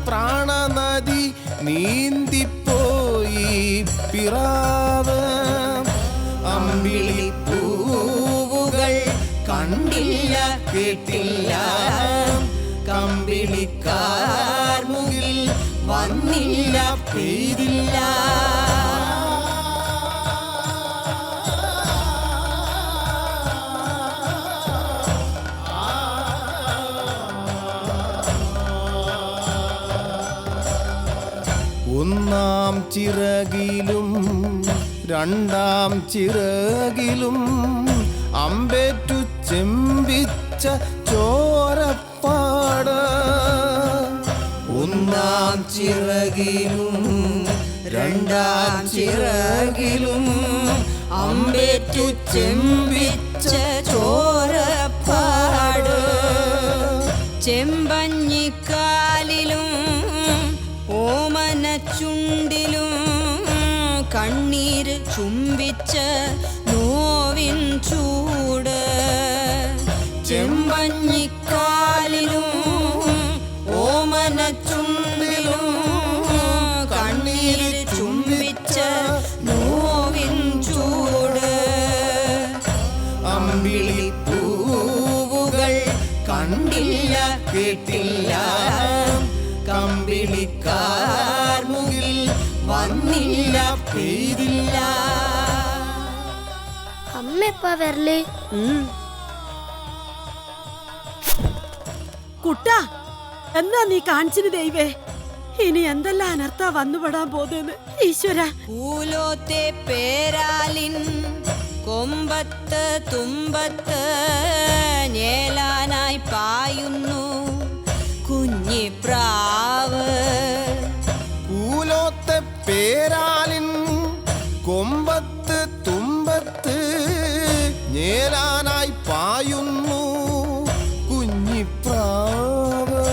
പ്രാണനദി നീന്തിപ്പോയി പിറാവ്. അമ്പിളിപ്പൂവുകൾ കണ്ടില്ല കേട്ടില്ല, കമ്പിളിക്കാർമുകിൽ വന്നില്ല പേരില്ല. ഒന്നാം ചിറകിലും രണ്ടാം ചിറകിലും അമ്പേറ്റു ചെമ്പിച്ച ചോരപ്പാട്. ഒന്നാം ചിറകിലും രണ്ടാം ചിറകിലും അമ്പേറ്റു ചെമ്പിച്ച ചോരപ്പാട് ചെമ്പഞ്ഞിക്കാലിലും ഓമനച്ചുണ്ടിലും കണ്ണീര് ചുംബിച്ച നോവിൻ ചൂട് ചെമ്പഞ്ഞിക്കാലിലും ഓമനച്ചുണ്ടിലും കണ്ണീര് ചുംബിച്ച നോവിൻ ചൂട് അമ്പിളി പൂവുകൾ കണ്ടില്ല കേട്ടില്ല കമ്പിളിക്കാർ മുകിൽ വന്നില്ല പെയ്തില്ല. അമ്മ എപ്പാ വരല്? കുട്ടാ എന്നാ നീ കാണിച്ചിന് ദൈവേ, ഇനി എന്തെല്ലാം അനർത്ഥ വന്നുപെടാൻ പോകുന്നത് ഈശ്വര. പൂലോത്തെ പേരാലിൻ കൊമ്പത്ത് തുമ്പത്ത് ഞേലാനായി പായുന്നു കുഞ്ഞിപ്രാവ്. പൂലോത്തെ പേരാലിൻ കൊമ്പത്ത് തുമ്പത്ത് ഞേലാനായി പായുന്നു കുഞ്ഞിപ്രാവ്.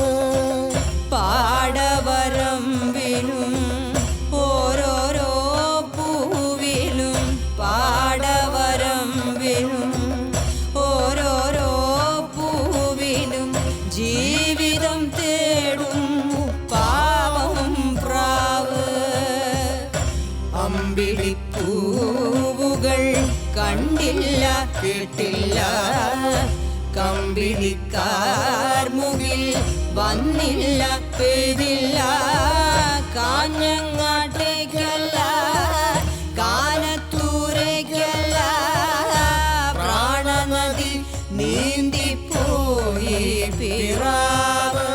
പാടവരമ്പിലും ഓരോരോ പൂവിലും പാടവരമ്പിലും ഓരോരോ പൂവിലും ജീവിതം തേടുന്നു പാവം പ്രാവ്. അമ്പിളിപ്പൂവുകൾ കണ്ടില്ല കേട്ടില്ല കമ്പിളിക്കാർ മുകിൽ വന്നില്ല പെയ്തില്ല. കാഞ്ഞങ്ങാട്ടേക്കല്ല കാനത്തൂരേക്കല്ല പ്രാണനദി നീന്തിപ്പോയി പിറാവ്.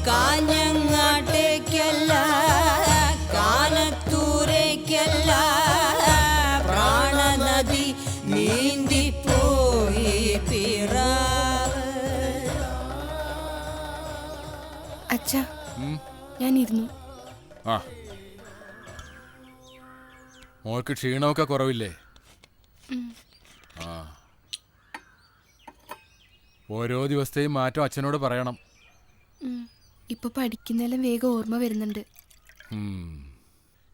കാഞ്ഞങ്ങാട്ടേക്കല്ല കാനത്തൂരേക്കല്ല പ്രാണനദി നീന്തിപ്പോയി പിറാവ്. അച്ഛാ ഞാനിരുന്നു. ആ മോൾക്ക് ക്ഷീണമൊക്കെ കുറവില്ലേ? ആ ഓരോ ദിവസത്തെയും മാറ്റം അച്ഛനോട് പറയണം. ഇപ്പൊ പഠിക്കുന്നെല്ലാം വേഗം ഓർമ്മ വരുന്നുണ്ട്.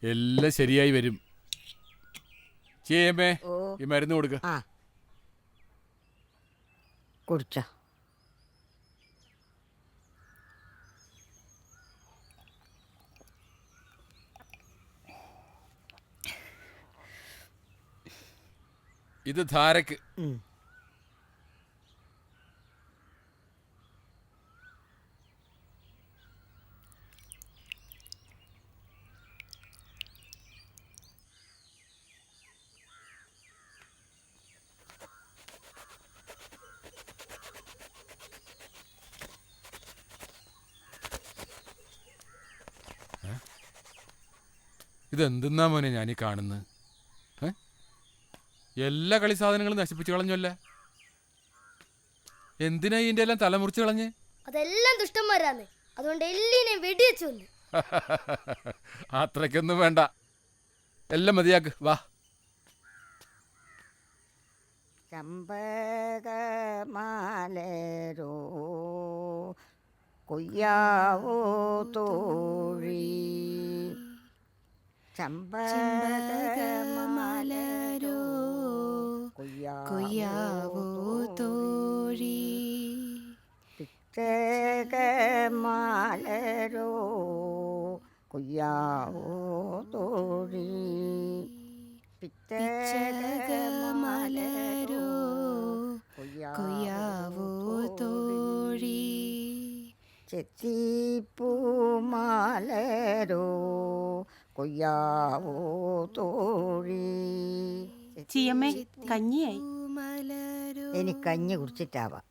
എല്ലാം ശരിയായി വരും. ചെയ്യമ്മേ ഈ മരുന്ന് കൊടുക്ക. കുടിച്ച ഇത് ധാരക്ക്. ഇതെന്തെന്നാ മോനെ ഞാനീ കാണുന്നത്? എല്ലാ കളി സാധനങ്ങളും നശിപ്പിച്ചു കളഞ്ഞല്ലേ? എന്തിനാ ഇതിന്റെ എല്ലാം തലമുറിച്ച് കളഞ്ഞ്? അതെല്ലാം ദുഷ്ടന്മാരാണ്, അതുകൊണ്ട് എല്ലിനെ വെടിവെച്ചു. അത്രയ്ക്കൊന്നും വേണ്ട, എല്ലാം മതിയാക്ക്. വാ. ചമ്പകമാലരോ കൊയ്യാവോ തോഴി ചമ്പകമാലരോ കൊയ്യാവോ തോഴി പിച്ചകമാലരോ കൊയ്യാവോ തോഴി പിച്ചകമാലരോ കൊയ്യാവോ തോഴി ചെത്തിപ്പൂമാലരോ കൊയ്യാവോ തോഴി. ചിയമ്മേ കഞ്ഞിയായി. എനിക്ക് കഞ്ഞി കുടിച്ചിട്ടാവാം.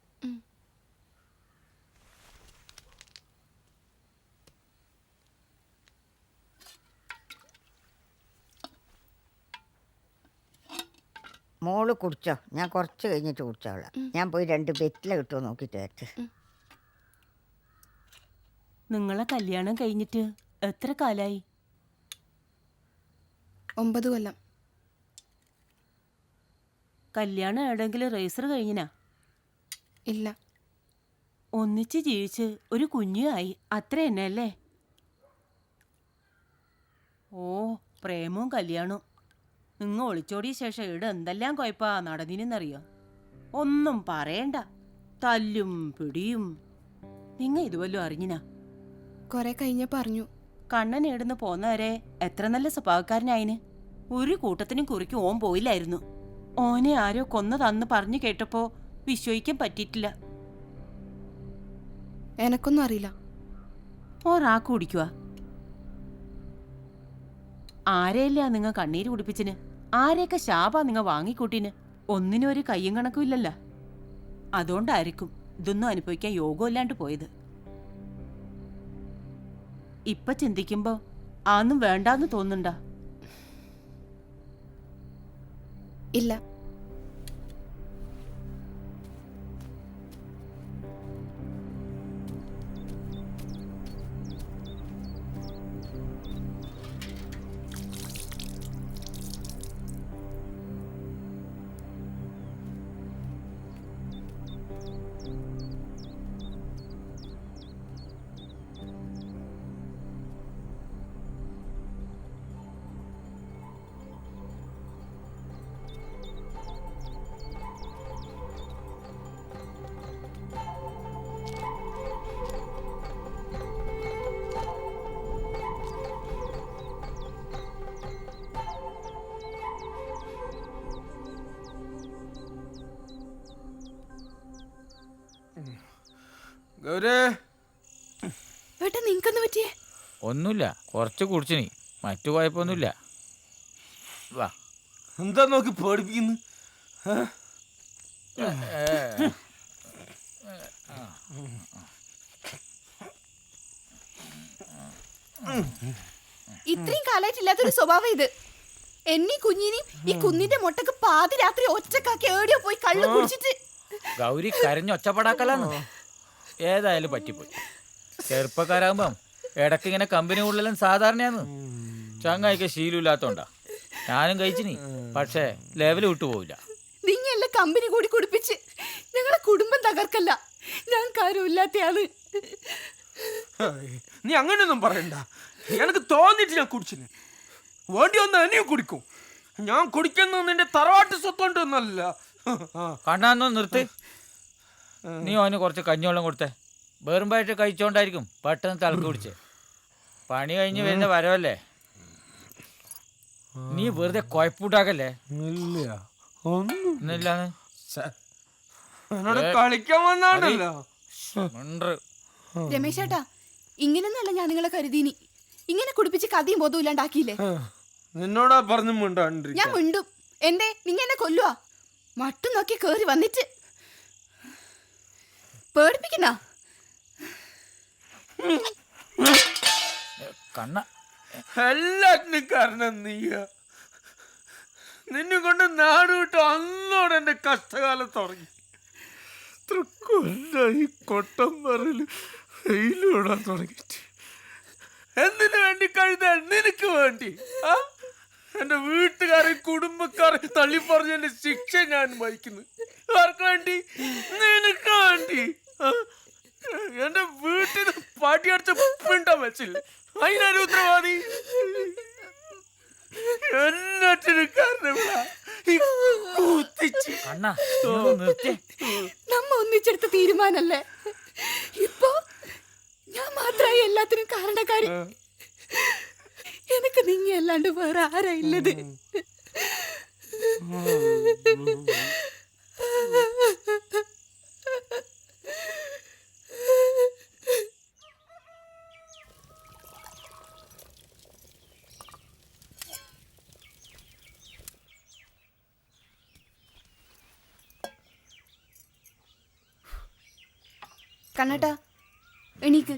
മോള് കുടിച്ചോ, ഞാൻ കുറച്ച് കഴിഞ്ഞിട്ട് കുടിച്ചോളാം. ഞാൻ പോയി 2 വെറ്റില കിട്ടുമോ നോക്കിയിട്ട് വരട്ടെ. നിങ്ങളെ കല്യാണം കഴിഞ്ഞിട്ട് എത്ര കാലായി? 9 കൊല്ലം. കല്യാണം എവിടെങ്കിലും രജിസ്റ്റർ കഴിഞ്ഞിനാ? ഇല്ല. ഒന്നിച്ച് ജീവിച്ച് ഒരു കുഞ്ഞുമായി, അത്ര തന്നെ അല്ലേ? ഓ, പ്രേമവും കല്യാണവും. നിങ്ങ ഒളിച്ചോടിയ ശേഷം ഇവിടെ എന്തെല്ലാം കുഴപ്പാ നടന്നിനെന്നറിയോ? ഒന്നും പറയണ്ട, തല്ലും പിടിയും. നിങ്ങ ഇതുവല്ലോ അറിഞ്ഞിനാ? കുറെ കഴിഞ്ഞപ്പോ അറിഞ്ഞു. കണ്ണൻ ഇടുന്ന് പോന്നവരെ എത്ര നല്ല സ്വഭാവക്കാരനായിന്. ഒരു കൂട്ടത്തിനും കുറിക്കും ഓൻ പോയില്ലായിരുന്നു. ഓനെ ആരോ കൊന്നതാന്ന് പറഞ്ഞു കേട്ടപ്പോ വിശ്വസിക്കാൻ പറ്റിയിട്ടില്ല. എനക്കൊന്നും അറിയില്ല. ഒരാക്ക് കുടിക്കുക. ആരെയല്ല നിങ്ങ കണ്ണീര് കുടിപ്പിച്ചിന്? ആരെയൊക്കെ ശാപാ നിങ്ങ വാങ്ങിക്കൂട്ടിന്? ഒന്നിനും ഒരു കയ്യും കണക്കും ഇല്ലല്ലോ. അതുകൊണ്ടായിരിക്കും ഇതൊന്നും അനുഭവിക്കാൻ യോഗമില്ലാണ്ട് പോയത്. ഇപ്പൊ ചിന്തിക്കുമ്പോ ആന്നും വേണ്ടാന്ന് തോന്നുന്നുണ്ടാ? ഇല്ല. നിങ്ങക്കെന്ന് പറ്റിയേ? ഒന്നുമില്ല, കുറച്ച് കുടിച്ചിനി, മറ്റു കുഴപ്പമൊന്നുമില്ല. വാ. എന്താ നോക്കി പേടിപ്പിക്കുന്നു? ഇത്രയും കാലായിട്ടില്ലാത്തൊരു സ്വഭാവം ഇത്. എന്നീ കുഞ്ഞിനെയും ഈ കുഞ്ഞിന്റെ മുട്ടക്ക് പാതിരാത്രി ഒച്ചക്കാക്കി എവിടെയോ പോയി കള്ളു കുടിച്ചിട്ട്. ഗൗരി കരഞ്ഞ് ഒച്ചപ്പാടാക്കലാന്ന്. ഏതായാലും പറ്റിപ്പോയി. ചെറുപ്പക്കാരാകുമ്പം ഇടയ്ക്ക് ഇങ്ങനെ കമ്പനി കൂടുതലും സാധാരണയാന്ന്. ചങ്ങായിക്ക് ശീലമില്ലാത്തോണ്ടാ. ഞാനും കഴിച്ചിനി, പക്ഷേ ലെവൽ വിട്ടുപോവില്ല. നിങ്ങല്ല കമ്പനി കൂടി കുടിപ്പിച്ച് ഞങ്ങളെ കുടുംബം തകർക്കല്ല. ഞാൻ കാര്യമില്ലാത്തയാള്. നീ അങ്ങനെയൊന്നും പറയണ്ട. എനിക്ക് തോന്നിട്ട് ഞാൻ കുടിച്ചിന്. വേണ്ടി വന്ന് എന്നെയും കുടിക്കും. ഞാൻ കുടിക്കുന്ന നിന്റെ തറവാട്ട് സ്വത്തോണ്ടൊന്നല്ല. കണ്ണാന്നോ നിർത്ത്. നീ അവന് കുറച്ച് കഞ്ഞിവെള്ളം കൊടുത്തേ. വേറുമ്പായിട്ട് കഴിച്ചോണ്ടായിരിക്കും പെട്ടെന്ന് തലക്ക് പിടിച്ച്. പണി കഴിഞ്ഞ് വരുന്ന വരവല്ലേ. നീ വെറുതെ കുഴപ്പൂട്ടാക്കല്ലേ. കളിക്കാൻ വന്നാണല്ലോ. രമേശേട്ടാ, ഇങ്ങനെയൊന്നല്ല ഞാൻ നിങ്ങളെ കരുതീനി. ഇങ്ങനെ കുടിപ്പിച്ച് കഥയും ബോധവും ഇല്ലാണ്ടാക്കിയില്ലേ? നിന്നോടാ പറഞ്ഞു മിണ്ടാണ്ട്. ഞാൻ മിണ്ടും. എന്തേ നിങ്ങ എന്നെ കൊല്ലുവാ? മട്ടും നോക്കി കേറി വന്നിട്ട് പേടിപ്പിക്കുന്ന കണ്ണ എല്ലാത്തിനും കാരണം നീയ. നിന്നെ കൊണ്ട് നാട് വിട്ട് അന്നോടെ എന്റെ കഷ്ടകാലം തുടങ്ങി. കൊല്ലായി കൊട്ടം പറയല് വെയിലൂടാൻ തുടങ്ങിട്ട്. എന്തിനു വേണ്ടി കഴുത? നിനക്ക് വേണ്ടി. എന്റെ വീട്ടുകാരെ കുടുംബക്കാരെ തള്ളിപ്പറഞ്ഞ ശിക്ഷ ഞാൻ വഹിക്കുന്നു. ആർക്ക് വേണ്ടി? നിനക്ക് വേണ്ടി. എന്റെ വീട്ടിൽ പാട്ടിയടിച്ച പിണ്ടം വെച്ചില്ല. അതിനൊരു ഉത്തരവാദി നമ്മ ഒന്നിച്ചെടുത്ത തീരുമാനല്ലേ ഇപ്പൊ? ഞാൻ മാത്രമായി എല്ലാത്തിനും കാരണക്കാരി. എനിക്ക് നിങ്ങ അല്ലാണ്ട് വേറെ ആരാ ഇല്ലത്? കണ്ണട്ടാ, എണീക്ക്.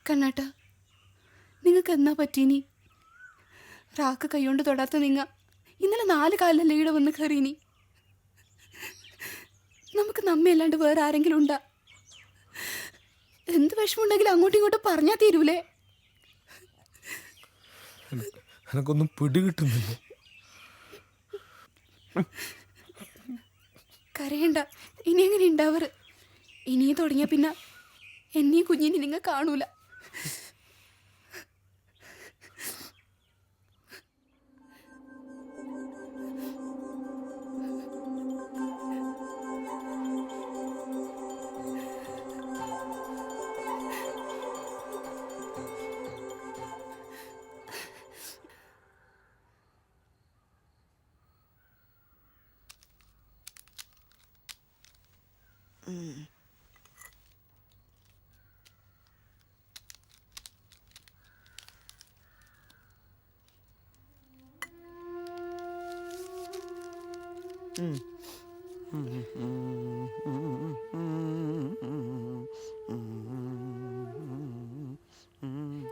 കണ്ണാട്ട, നിങ്ങൾക്ക് എന്നാ പറ്റീനി? റാക്ക് കൈകൊണ്ട് തൊടാത്ത നിങ്ങ ഇന്നലെ 4 കാലിലല്ലേ ഈടെ വന്ന് കയറീനി. നമുക്ക് നമ്മയല്ലാണ്ട് വേറെ ആരെങ്കിലും ഉണ്ടാ? എന്ത് വിഷമമുണ്ടെങ്കിലും അങ്ങോട്ടും ഇങ്ങോട്ടും പറഞ്ഞാൽ തീരൂലേ? എനക്കൊന്നും പിടികിട്ടുന്നില്ല. കരയണ്ട, ഇനി എങ്ങനെ ഉണ്ടാവറ്? ഇനിയും തുടങ്ങിയ പിന്നെ എന്നെയും കുഞ്ഞിനെ നിങ്ങൾ കാണൂല.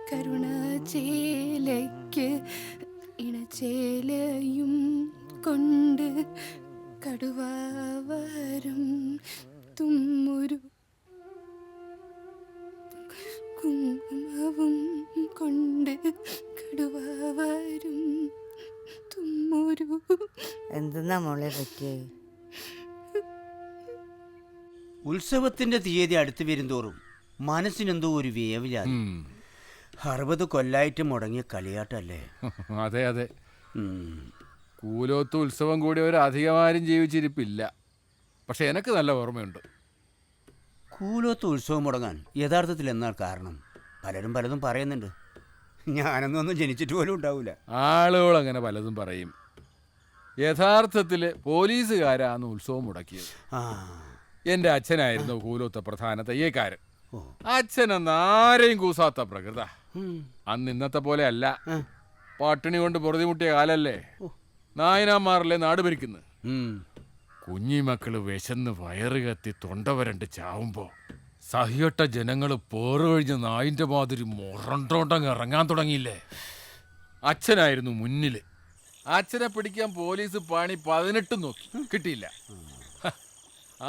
കരുണാചേലയ്ക്ക് ഇണചേലയും കൊണ്ട് കടുവാവരും തുമ്മൊരു കുങ്കുമവും കൊണ്ട് കടുവാവരും തുമ്മൊരു. എന്തെന്നാ മോളെ പറ്റിയേ? ഉത്സവത്തിന്റെ തീയതി അടുത്ത് വരുംതോറും മനസ്സിനെന്തോ ഒരു വേവലാതി. 60 കൊല്ലായിട്ട് മുടങ്ങിയ കളിയാട്ടല്ലേ? അതെ അതെ. കൂലോത്ത് ഉത്സവം കൂടി ഒരു അധികമാരും ജീവിച്ചിരിപ്പില്ല. പക്ഷെ എനിക്ക് നല്ല ഓർമ്മയുണ്ട്. കൂലോത്ത് ഉത്സവം മുടങ്ങാൻ യഥാർത്ഥത്തിൽ എന്നാൽ കാരണം? പലരും പലതും പറയുന്നുണ്ട്. ഞാനൊന്നും ജനിച്ചിട്ട് പോലും ഉണ്ടാവില്ല. ആളുകൾ അങ്ങനെ പലതും പറയും. യഥാർത്ഥത്തിൽ പോലീസുകാരാണ് ഉത്സവം മുടക്കിയത്. എൻ്റെ അച്ഛനായിരുന്നു കൂലോത്തെ പ്രധാന തെയ്യക്കാരൻ. അച്ഛനെന്നാരെയും കൂസാത്ത പ്രകൃത. അന്ന് ഇന്നത്തെ പോലെ അല്ല. പട്ടിണി കൊണ്ട് പൊറുതിമുട്ടിയ കാലല്ലേ. നായനാന്മാരല്ലേ നാട് ഭരിക്കുന്നത്. കുഞ്ഞിമക്കള് വിശന്ന് വയറ് കത്തി തൊണ്ട വരണ്ട് ചാവുമ്പോ സഹിയൊട്ട ജനങ്ങൾ പോറുകഴിഞ്ഞ് നായിൻ്റെ മാതിരി മുറണ്ടോണ്ടങ്ങ് ഇറങ്ങാൻ തുടങ്ങിയില്ലേ. അച്ഛനായിരുന്നു മുന്നിൽ. അച്ഛനെ പിടിക്കാൻ പോലീസ് പണി 18 നോക്കി, കിട്ടിയില്ല.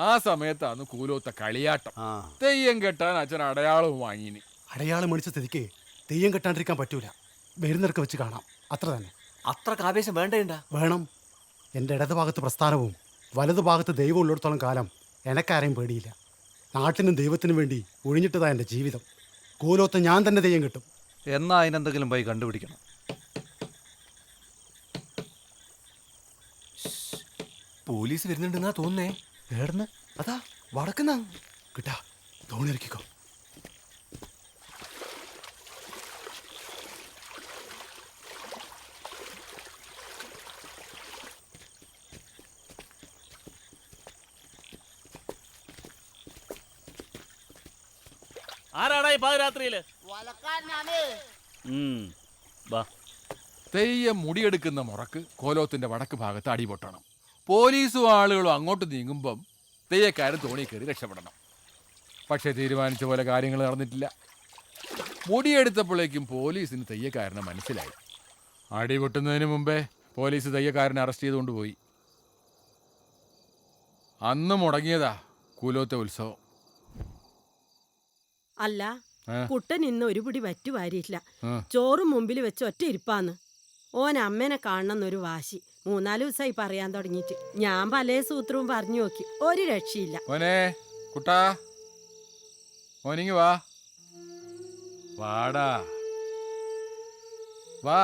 ആ സമയത്താണ് കൂലോത്ത കളിയാട്ടം. തെയ്യം കെട്ടാൻ അച്ഛൻ അടയാളവും വാങ്ങിനി. അടയാളം മേടിച്ച സ്ഥിതിക്ക് തെയ്യം കെട്ടാണ്ടിരിക്കാൻ പറ്റൂല. വരുന്നിടക്ക് വെച്ച് കാണാം, അത്ര തന്നെ. അത്ര ആവേശം വേണ്ടേണ്ട? വേണം. എൻ്റെ ഇടതുഭാഗത്ത് പ്രസ്ഥാനവും വലതുഭാഗത്ത് ദൈവം ഉള്ളിടത്തോളം കാലം എനക്കാരെയും പേടിയില്ല. നാട്ടിനും ദൈവത്തിനും വേണ്ടി ഒഴിഞ്ഞിട്ടതാ എൻ്റെ ജീവിതം. കൂലോത്ത് ഞാൻ തന്നെ തെയ്യം കെട്ടും. എന്നാ അതിനെന്തെങ്കിലും പോയി കണ്ടുപിടിക്കണം. പോലീസ് വരുന്നുണ്ടെന്നാ തോന്നേ. ഏടന്ന്? അതാ വടക്കുന്നാ. കിട്ടാ, തോണിയിറക്കിക്കോ. ആരാടാ ഈ പാതിരാത്രിയില്? തെയ്യം മുടിയെടുക്കുന്ന മുറക്ക് കോലോത്തിന്റെ വടക്ക് ഭാഗത്ത് അടിപൊട്ടണം. പോലീസും ആളുകളും അങ്ങോട്ട് നീങ്ങുമ്പം തെയ്യക്കാരൻ തോണി കയറി രക്ഷപ്പെടണം. പക്ഷേ തീരുമാനിച്ച പോലെ കാര്യങ്ങൾ നടന്നിട്ടില്ല. മുടിയെടുത്തപ്പോഴേക്കും പോലീസിന് തെയ്യക്കാരനെ മനസ്സിലായി. അടിപൊട്ടുന്നതിന് മുമ്പേ പോലീസ് തെയ്യക്കാരനെ അറസ്റ്റ് ചെയ്തുകൊണ്ട് പോയി. അന്ന് മുടങ്ങിയതാ കൂലോത്തെ ഉത്സവം. അല്ല, കുട്ടൻ ഇന്ന് ഒരു പിടി വറ്റു വാരിയില്ല. ചോറും മുമ്പിൽ വെച്ച് ഒറ്റ ഇരിപ്പാന്ന്. ഓൻ അമ്മേനെ കാണണമെന്നൊരു വാശി. 3-4 ദിവസമായി പറയാൻ തുടങ്ങിയിട്ട്. ഞാൻ പല സൂത്രവും പറഞ്ഞു നോക്കി, ഒരു രക്ഷയില്ല. മോനെ കുട്ടാ, മോനിങ്ങി വാ. വാടാ വാ.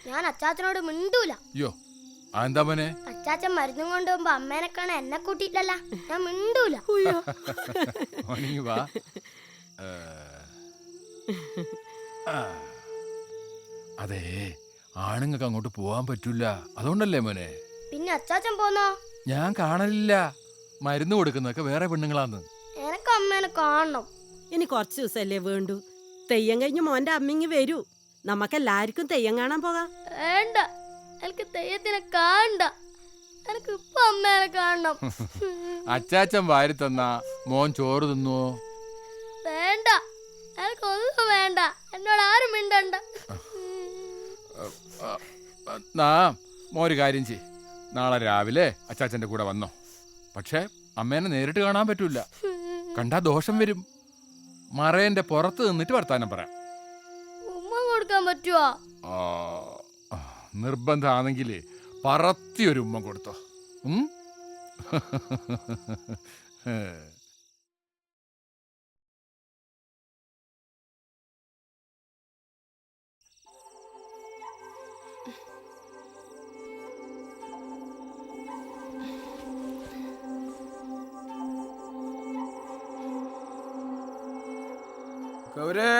ഞാൻ അച്ചാച്ചനോട് മിണ്ടൂല. അയ്യോ, എന്താ മോനെ? അച്ചാച്ചൻ മരുന്നും കൊണ്ടുപോകുമ്പോ അമ്മേനെ കാണാൻ എന്നെ കൂട്ടിയിട്ടല്ല, ഞാൻ മിണ്ടൂല. മോനിങ്ങി വാ. അതെ, ആണുങ്ങൾക്ക് അങ്ങോട്ട് പോവാൻ പറ്റൂല, അതുകൊണ്ടല്ലേ മോനെ. പിന്നെ അച്ചാച്ചൻ പോന്നോ? ഞാൻ കാണലില്ല. മരുന്ന് കൊടുക്കുന്നതൊക്കെ വേറെ പെണ്ണുങ്ങളാന്ന്. എനക്ക് അമ്മേനെ കാണണം. ഇനി കുറച്ച് ദിവസമല്ലേ വേണ്ടു. തെയ്യം കഴിഞ്ഞ് മോന്റെ അമ്മിങ്ങി വരൂ. നമുക്കെല്ലാവർക്കും തെയ്യം കാണാൻ പോകാം. വേണ്ട, എനിക്ക് തെയ്യത്തിനെ കാണണ്ട. എനിക്ക് ഇപ്പൊ അമ്മേനെ കാണണം. അച്ചാച്ചൻ വാരി തന്ന മോൻ ചോറ് തിന്നുവോ? വേണ്ട, എനിക്കൊന്നും വേണ്ട. എന്നോട് ആരും മിണ്ടണ്ട. മോര് കാര്യം ചെയ്, നാളെ രാവിലെ അച്ചാച്ചൻ്റെ കൂടെ വന്നോ. പക്ഷേ അമ്മേനെ നേരിട്ട് കാണാൻ പറ്റൂല, കണ്ടാ ദോഷം വരും. മറേന്റെ പുറത്ത് നിന്നിട്ട് വർത്താനം പറയാം. ഉമ്മ കൊടുക്കാൻ പറ്റുവോ? നിർബന്ധമാണെങ്കിൽ പറത്തിയൊരു ഉമ്മ കൊടുത്തോ. ഗൗരേ,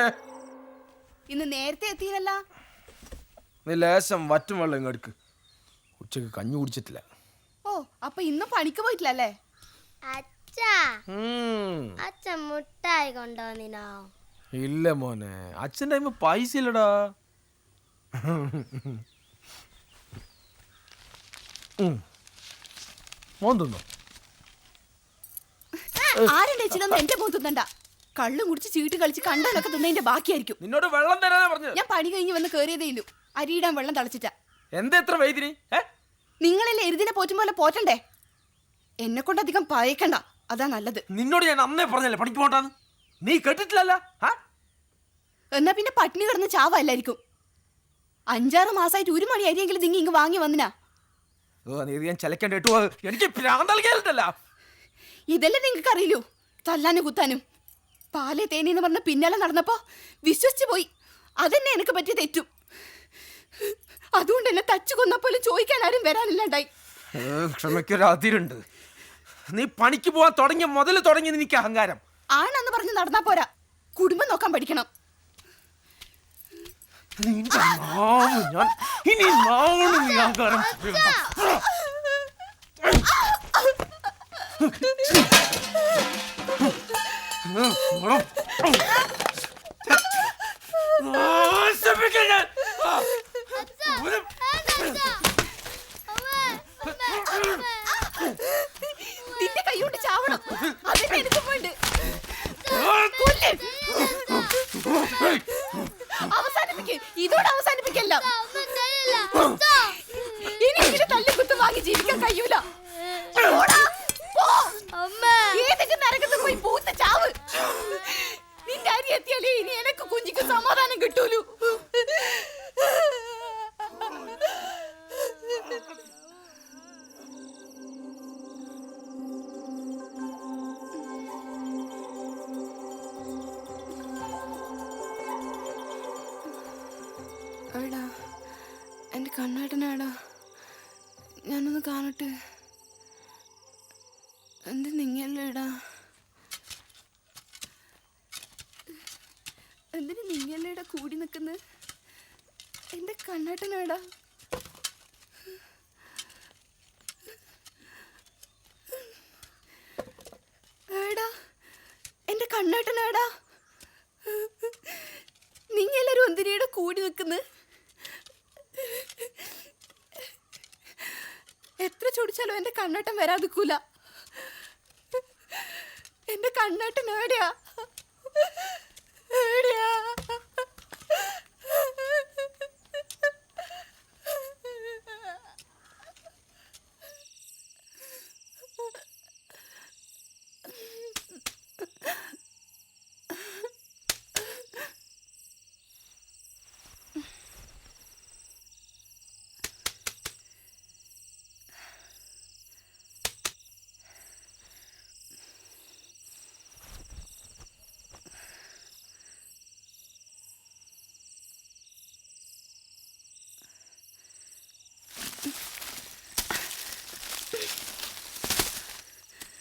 ഇന്ന് നേരത്തെ എത്തിയല്ല. നീ ലേശം വറ്റും വെള്ളം ഇങ്ങെടുക്ക്. ഉച്ചക്ക് കഞ്ഞി കുടിച്ചിട്ടില്ല. ഓ, അപ്പൊ ഇന്നും പണിക്ക് പോയിട്ടില്ലല്ലേ? അച്ഛൻ മുട്ടായി കൊണ്ടുവന്നിനോ? ഇല്ല മോനെ, അച്ഛൻ്റെ കയ്യിൽ പൈസ ഇല്ലടാ. മോൻ തിന്നോ? ആരുടെ അച്ഛനൊന്നും എന്റെ മോൻ തിന്നണ്ട. കള്ളും കുടിച്ച് ചീട്ട് കളിച്ച് കണ്ടാലൊക്കെ തിന്നതിന്റെ ബാക്കിയായിരിക്കും. നിന്നോട് വെള്ളം തരാനാ പറഞ്ഞത്. ഞാൻ പണി കഴിഞ്ഞ് വന്ന് കേറിയതേ ഇല്ലു. അരിയിടാൻ വെള്ളം തളിച്ചിട്ടാ. എന്താ എത്ര വൈദ്യുതി? നിങ്ങളല്ലേ എരുതിനെ പോറ്റും പോലെ പോറ്റണ്ടേ? എന്നെ കൊണ്ട് അധികം പയക്കണ്ട, അതാ നല്ലത്. നിന്നോട് ഞാൻ അന്നേ പറഞ്ഞല്ലേ പണിക്ക് പോട്ടാന്ന്. നീ കേട്ടിട്ടില്ലല്ലോ. എന്നാ പിന്നെ പട്ടിണി കിടന്ന് ചാവല്ലായിരിക്കും. 5-6 മാസമായിട്ട് 1 മണി അരിയെങ്കിലും നിങ്ങൾ ഇങ്ങ് വാങ്ങി വന്നിനാ. ഞാൻ ചിലക്കേണ്ട കേട്ടു. എനിക്ക് പ്രാന്തൽക്കല്ല. ഇതല്ലേ നിങ്ങൾക്ക് അറിയില്ലൂ, തല്ലാനും കുത്താനും. പാലേ തേനീന്ന് പറഞ്ഞ പിന്നാലെ നടന്നപ്പോ വിശ്വസിച്ചു പോയി. അതെന്നെ എനിക്ക് പറ്റി തെറ്റും. അതുകൊണ്ട് എന്നെ തച്ചു കൊന്നപ്പോലും ചോദിക്കാൻ ആരും വരാനില്ലാണ്ടായി. ക്ഷമയ്ക്കൊരു അതിരുണ്ട്. നീ പണിക്ക് പോവാൻ തുടങ്ങിയ മുതൽ തുടങ്ങി നിനക്ക് അഹങ്കാരം. ആണെന്ന് പറഞ്ഞ് നടന്നാ പോരാ, കുടുംബം നോക്കാൻ പഠിക്കണം. ഇനി നീ അഹങ്കാരം. നിന്റെ കൈ കൊണ്ട് ചാവണം, അതെന്നെ എനിക്കും വേണ്ട. അവസാനിപ്പിക്ക്, ഇതോടെ അവസാനിപ്പിക്കല്ല. ഇനി ഇങ്ങനെ തല്ലുകുത്ത് വാങ്ങി ജീവിക്കാൻ കഴിയൂല. ഏതൊക്കെ നരകത്ത് പോയി പൂത്ത് ചാവ്. നിന്റെ അരി എത്തിയാലേ ഇനി എനക്ക് കുഞ്ഞിക്ക് സമാധാനം കിട്ടൂലു. എടാ, എൻ്റെ കണ്ണേട്ടനാടാ, ഞാനൊന്ന് കാണട്ടെ. എന്ത് നിങ്ങല്ലേടാ? എന്തിന് നിങ്ങല്ലേടാ കൂടി നിൽക്കുന്നത്? എൻ്റെ കണ്ണേട്ടനാടാ. ഏടാ, എൻ്റെ കണ്ണേട്ടനാടാ. നിങ്ങളെല്ലാരും എന്തിനേടാ കൂടി നിൽക്കുന്നത്? എത്ര ചൊടിച്ചാലും എൻ്റെ കണ്ണേട്ടൻ വരാതിക്കൂല. എൻ്റെ കണ്ണേട്ടൻ ഏടിയാ? ഏടിയാ?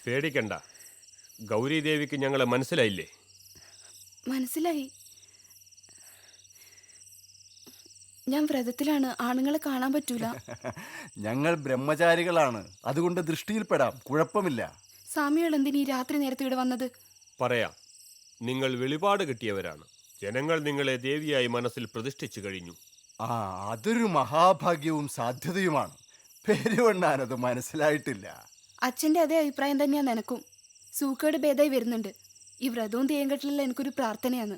പേടിക്കണ്ട, ഗൗരീദേവിക്ക് ഞങ്ങളെ മനസ്സിലായില്ലേ? മനസ്സിലായി. ഞാൻ വ്രതത്തിലാണ്, ആണുങ്ങളെ കാണാൻ പറ്റൂല. ഞങ്ങൾ ബ്രഹ്മചാരികളാണ്, അതുകൊണ്ട് ദൃഷ്ടിയിൽപ്പെടാം, കുഴപ്പമില്ല. സ്വാമികൾ എന്തിനീ രാത്രി നേരത്തെ ഇവിടെ വന്നത്? പറയാം. നിങ്ങൾ വെളിപാട് കിട്ടിയവരാണ്. ജനങ്ങൾ നിങ്ങളെ ദേവിയായി മനസ്സിൽ പ്രതിഷ്ഠിച്ചു കഴിഞ്ഞു. അതൊരു മഹാഭാഗ്യവും സാധ്യതയുമാണ്. പെരുവണ്ണാനത് മനസ്സിലായിട്ടില്ല. അച്ഛൻ്റെ അതേ അഭിപ്രായം തന്നെയാണ് എനക്കും. സൂക്കേട് ഭേദമായി വരുന്നുണ്ട്. ഈ വ്രതവും തെയ്യംകെട്ടിലുള്ള എനിക്കൊരു പ്രാർത്ഥനയാണ്.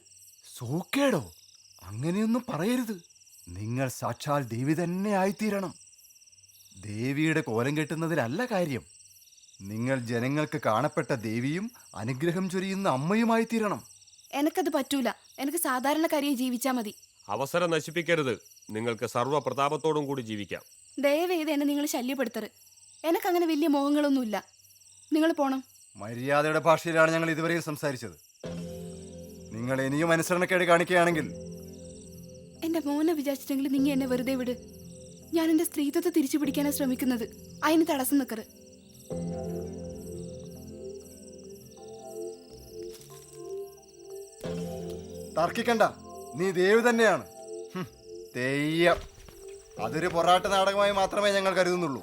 സൂക്കേടോ? അങ്ങനെയൊന്നും പറയരുത്. നിങ്ങൾ സാക്ഷാൽ ദേവി തന്നെ ആയിത്തീരണം. ദേവിയുടെ കോലം കെട്ടുന്നതിലല്ല കാര്യം. നിങ്ങൾ ജനങ്ങൾക്ക് കാണപ്പെട്ട ദേവിയും അനുഗ്രഹം ചൊരിയുന്ന അമ്മയുമായി തീരണം. എനക്കത് പറ്റൂല. എനിക്ക് സാധാരണക്കാരിയെ ജീവിച്ചാൽ മതി. അവസരം നശിപ്പിക്കരുത്. നിങ്ങൾക്ക് സർവ്വപ്രതാപത്തോടും കൂടി ജീവിക്കാം. ദയവേത് എന്നെ നിങ്ങൾ ശല്യപ്പെടുത്തരുത്. എനക്കങ്ങനെ വലിയ മോഹങ്ങളൊന്നുമില്ല. നിങ്ങൾ പോണം. മര്യാദയുടെ ഭാഷയിലാണ് ഞങ്ങൾ ഇതുവരെയും സംസാരിച്ചത്. നിങ്ങൾ ഇനിയും അനുസരണക്കേട് കാണിക്കുകയാണെങ്കിൽ എന്റെ മോനെ വിചാരിച്ചിട്ടെങ്കിൽ നിങ്ങൾ എന്നെ വെറുതെ വിട്. ഞാൻ എന്റെ സ്ത്രീത്വത്തെ തിരിച്ചു പിടിക്കാനാണ് ശ്രമിക്കുന്നത്. അതിന് തടസ്സം നിൽക്കരുത്. തർക്കിക്കണ്ട. നീ ദേവി തന്നെയാണ്. തെയ്യം അതൊരു പൊറാട്ട് നാടകമായി മാത്രമേ ഞങ്ങൾ കരുതുന്നുള്ളൂ.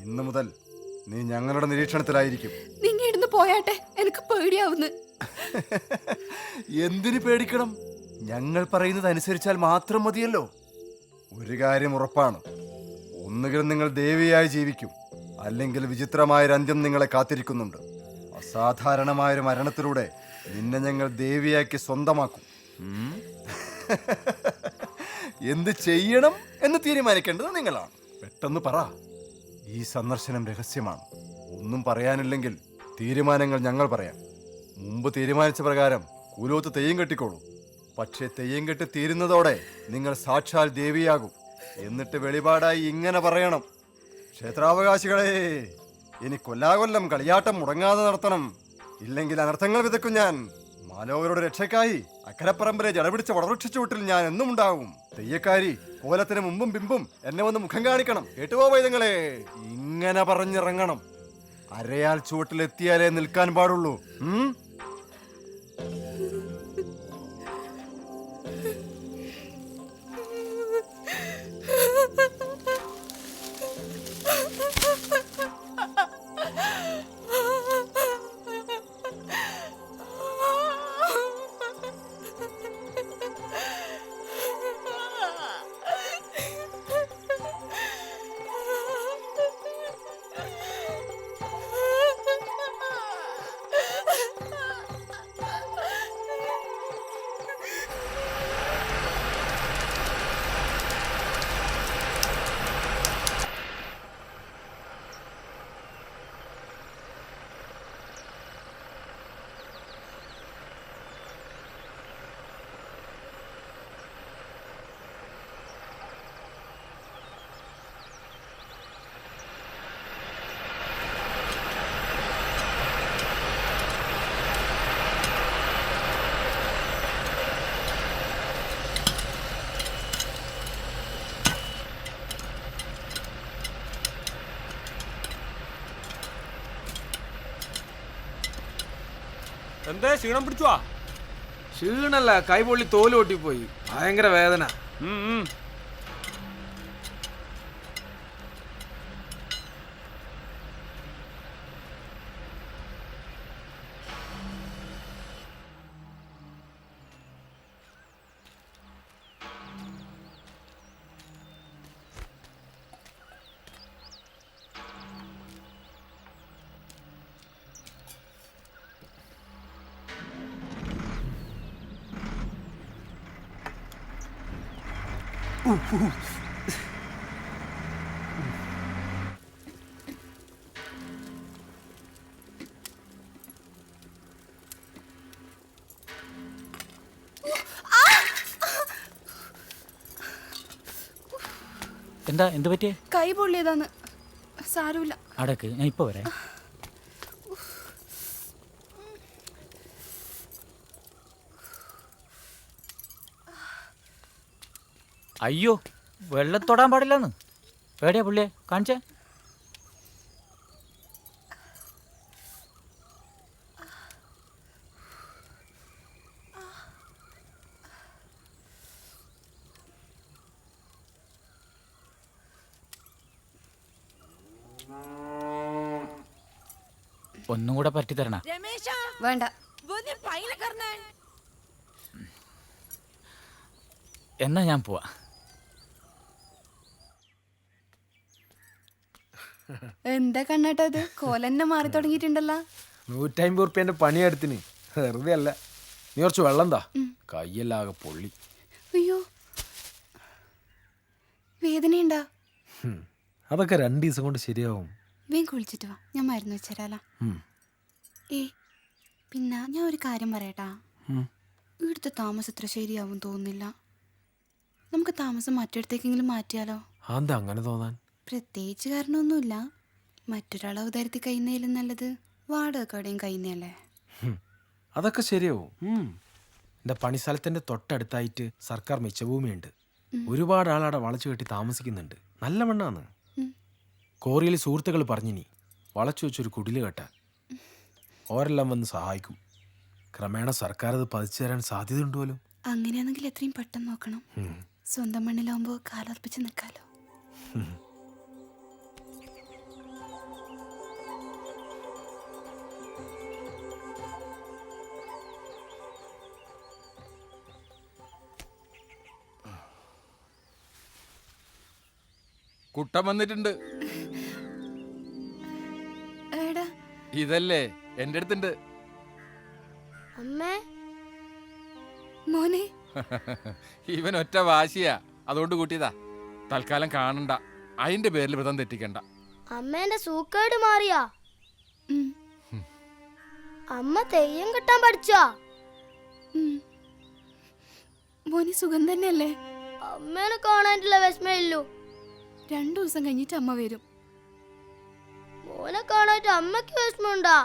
ഇന്നു മുതൽ നീ ഞങ്ങളുടെ നിരീക്ഷണത്തിലായിരിക്കും. നിങ്ങൾ ഇടുന്ന് പോയാട്ടെ, എനിക്ക് പേടിയാവുന്നു. എന്തിനു പേടിക്കണം? ഞങ്ങൾ പറയുന്നത് അനുസരിച്ചാൽ മാത്രം മതിയല്ലോ. ഒരു കാര്യം ഉറപ്പാണ്, ഒന്നുകിൽ നിങ്ങൾ ദേവിയായി ജീവിക്കും, അല്ലെങ്കിൽ വിചിത്രമായൊരു അന്ത്യം നിങ്ങളെ കാത്തിരിക്കുന്നുണ്ട്. അസാധാരണമായൊരു മരണത്തിലൂടെ നിന്നെ ഞങ്ങൾ ദേവിയാക്കി സ്വന്തമാക്കും. എന്ത് ചെയ്യണം എന്ന് തീരുമാനിക്കേണ്ടത് നിങ്ങളാണ്. പെട്ടെന്ന് പറ. ഈ സന്ദർശനം രഹസ്യമാണ്. ഒന്നും പറയാനില്ലെങ്കിൽ തീരുമാനങ്ങൾ ഞങ്ങൾ പറയാം. മുമ്പ് തീരുമാനിച്ച പ്രകാരം കൂലോത്ത് തെയ്യം കെട്ടിക്കോളൂ. പക്ഷേ തെയ്യം കെട്ടി തീരുന്നതോടെ നിങ്ങൾ സാക്ഷാൽ ദേവിയാകും. എന്നിട്ട് വെളിപാടായി ഇങ്ങനെ പറയണം: ക്ഷേത്രാവകാശികളെ, ഇനി കൊല്ലാകൊല്ലം കളിയാട്ടം മുടങ്ങാതെ നടത്തണം, ഇല്ലെങ്കിൽ അനർത്ഥങ്ങൾ വിതക്കും ഞാൻ. മാലോകരുടെ രക്ഷയ്ക്കായി അക്കരപ്പറമ്പിലെ ജടപിടിച്ച വളവൃക്ഷിച്ചുവിട്ടിൽ ഞാൻ എന്നും ഉണ്ടാകും. തെയ്യക്കാരി കോലത്തിന് മുമ്പും പിമ്പും എന്നെ വന്ന് മുഖം കാണിക്കണം. കേട്ടുപോ വൈദങ്ങളെ. ഇങ്ങനെ പറഞ്ഞിറങ്ങണം. അരയാൽ ചുവട്ടിലെത്തിയാലേ നിൽക്കാൻ പാടുള്ളൂ. എന്തേ ക്ഷീണം പിടിച്ചുവാ? ക്ഷീണല്ല, കൈപൊള്ളി തോല് പൊട്ടിപ്പോയി. ഭയങ്കര വേദന. എന്താ എന്ത് പറ്റിയേ? കൈ പൊള്ളിയതാന്ന്. സാരമില്ല, അടക്ക്, ഞാൻ ഇപ്പൊ വരാം. അയ്യോ, വെള്ളം തൊടാൻ പാടില്ലെന്ന്. എവിടെയാ പുള്ളിയെ കാണിച്ചേ? ഒന്നും കൂടെ പറ്റി തരണ? വേണ്ട. എന്നാ ഞാൻ പോവാ. എന്താ കണ്ണാട്ടാ ഇത് കോലന്നെ മാറി തുടങ്ങിയിട്ടുണ്ടല്ലോ. 150 ഉറുപ്പ്യൻ്റെ പണിയെടുത്തിന് വെറുതെ അല്ല. നീ കുറച്ച് വെള്ളം താ, കയ്യെല്ലാകെ പൊള്ളി. അയ്യോ വേദനയുണ്ടാ? അതൊക്കെ 2 ദിവസം കൊണ്ട് ശരിയാവും. വേഗം കുളിച്ചിട്ട് വാ, ഞാൻ മരുന്ന് വെച്ചരാല. പിന്നെ ഞാൻ ഒരു കാര്യം പറയട്ടാ. ഇവിടുത്തെ താമസം ഇത്ര ശരിയാവും തോന്നുന്നില്ല. നമുക്ക് താമസം മറ്റിടത്തേക്കെങ്കിലും മാറ്റിയാലോ? എന്താ അങ്ങനെ തോന്നാൻ? പ്രത്യേകിച്ച് കാരണമൊന്നുമില്ല. മറ്റൊരാളെ അവതാരത്തി കഴിയുന്നതിലും നല്ലത് വാടക കടയും കഴിയുന്നല്ലേ. അതൊക്കെ ശരിയാവും. എൻ്റെ പണിസ്ഥലത്തിൻ്റെ തൊട്ടടുത്തായിട്ട് സർക്കാർ മിച്ചഭൂമിയുണ്ട്. ഒരുപാട് ആളവിടെ വളച്ചു കെട്ടി താമസിക്കുന്നുണ്ട്. നല്ല മണ്ണാണ്. കോറിയിൽ സുഹൃത്തുക്കൾ പറഞ്ഞിനി വളച്ചു വെച്ചൊരു കുടില് കെട്ടാൻ. ഓരെല്ലാം വന്ന് സഹായിക്കും. ക്രമേണ സർക്കാർ അത് പതിച്ചു തരാൻ സാധ്യതയുണ്ട് പോലും. അങ്ങനെയാണെങ്കിൽ എത്രയും പെട്ടെന്ന് നോക്കണം. സ്വന്തം മണ്ണിലാവുമ്പോൾ കാലർപ്പിച്ച് നിൽക്കാലോ. കുട്ടൻ വന്നിട്ടുണ്ട്. ഇതല്ലേ എന്റെ അടുത്തുണ്ട്. അമ്മേ മോനെ ഇവൻ ഒറ്റ വാശിയാ, അതുകൊണ്ട് കൂട്ടിയതാ. തൽക്കാലം കാണണ്ട, അതിന്റെ പേരിൽ വ്രതം തെറ്റിക്കണ്ട. അമ്മേന്റെ സൂക്കേട് മാറിയാ? അമ്മ തെയ്യം കെട്ടാൻ പഠിച്ചാ? മോനി സുഖം തന്നെയല്ലേ? അമ്മേനെ കാണാനുള്ള വിഷമയില്ലു. 2 ദിവസം കഴിഞ്ഞിട്ട് അമ്മ വരും. മോനെ കാണാൻ അമ്മയ്ക്ക് വിഷമമുണ്ടാ?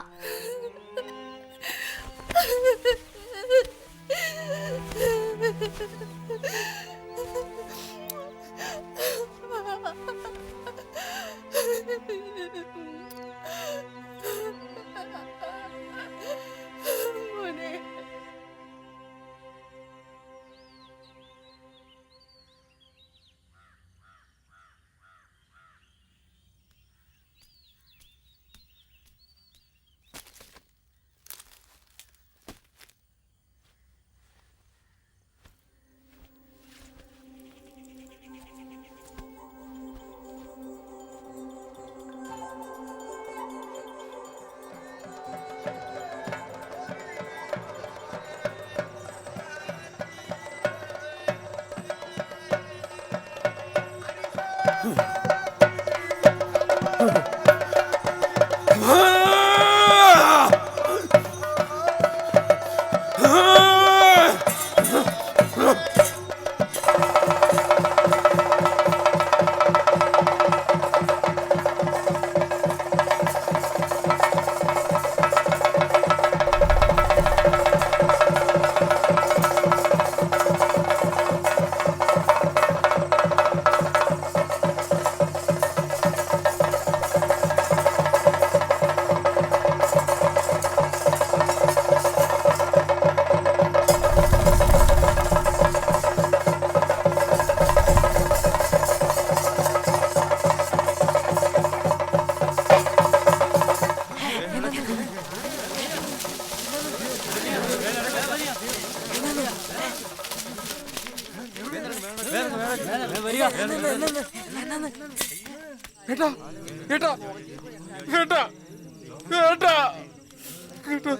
ഏട്ടാ ഏട്ടാ ഏട്ടാ ഏട്ടാ ഏട്ടാ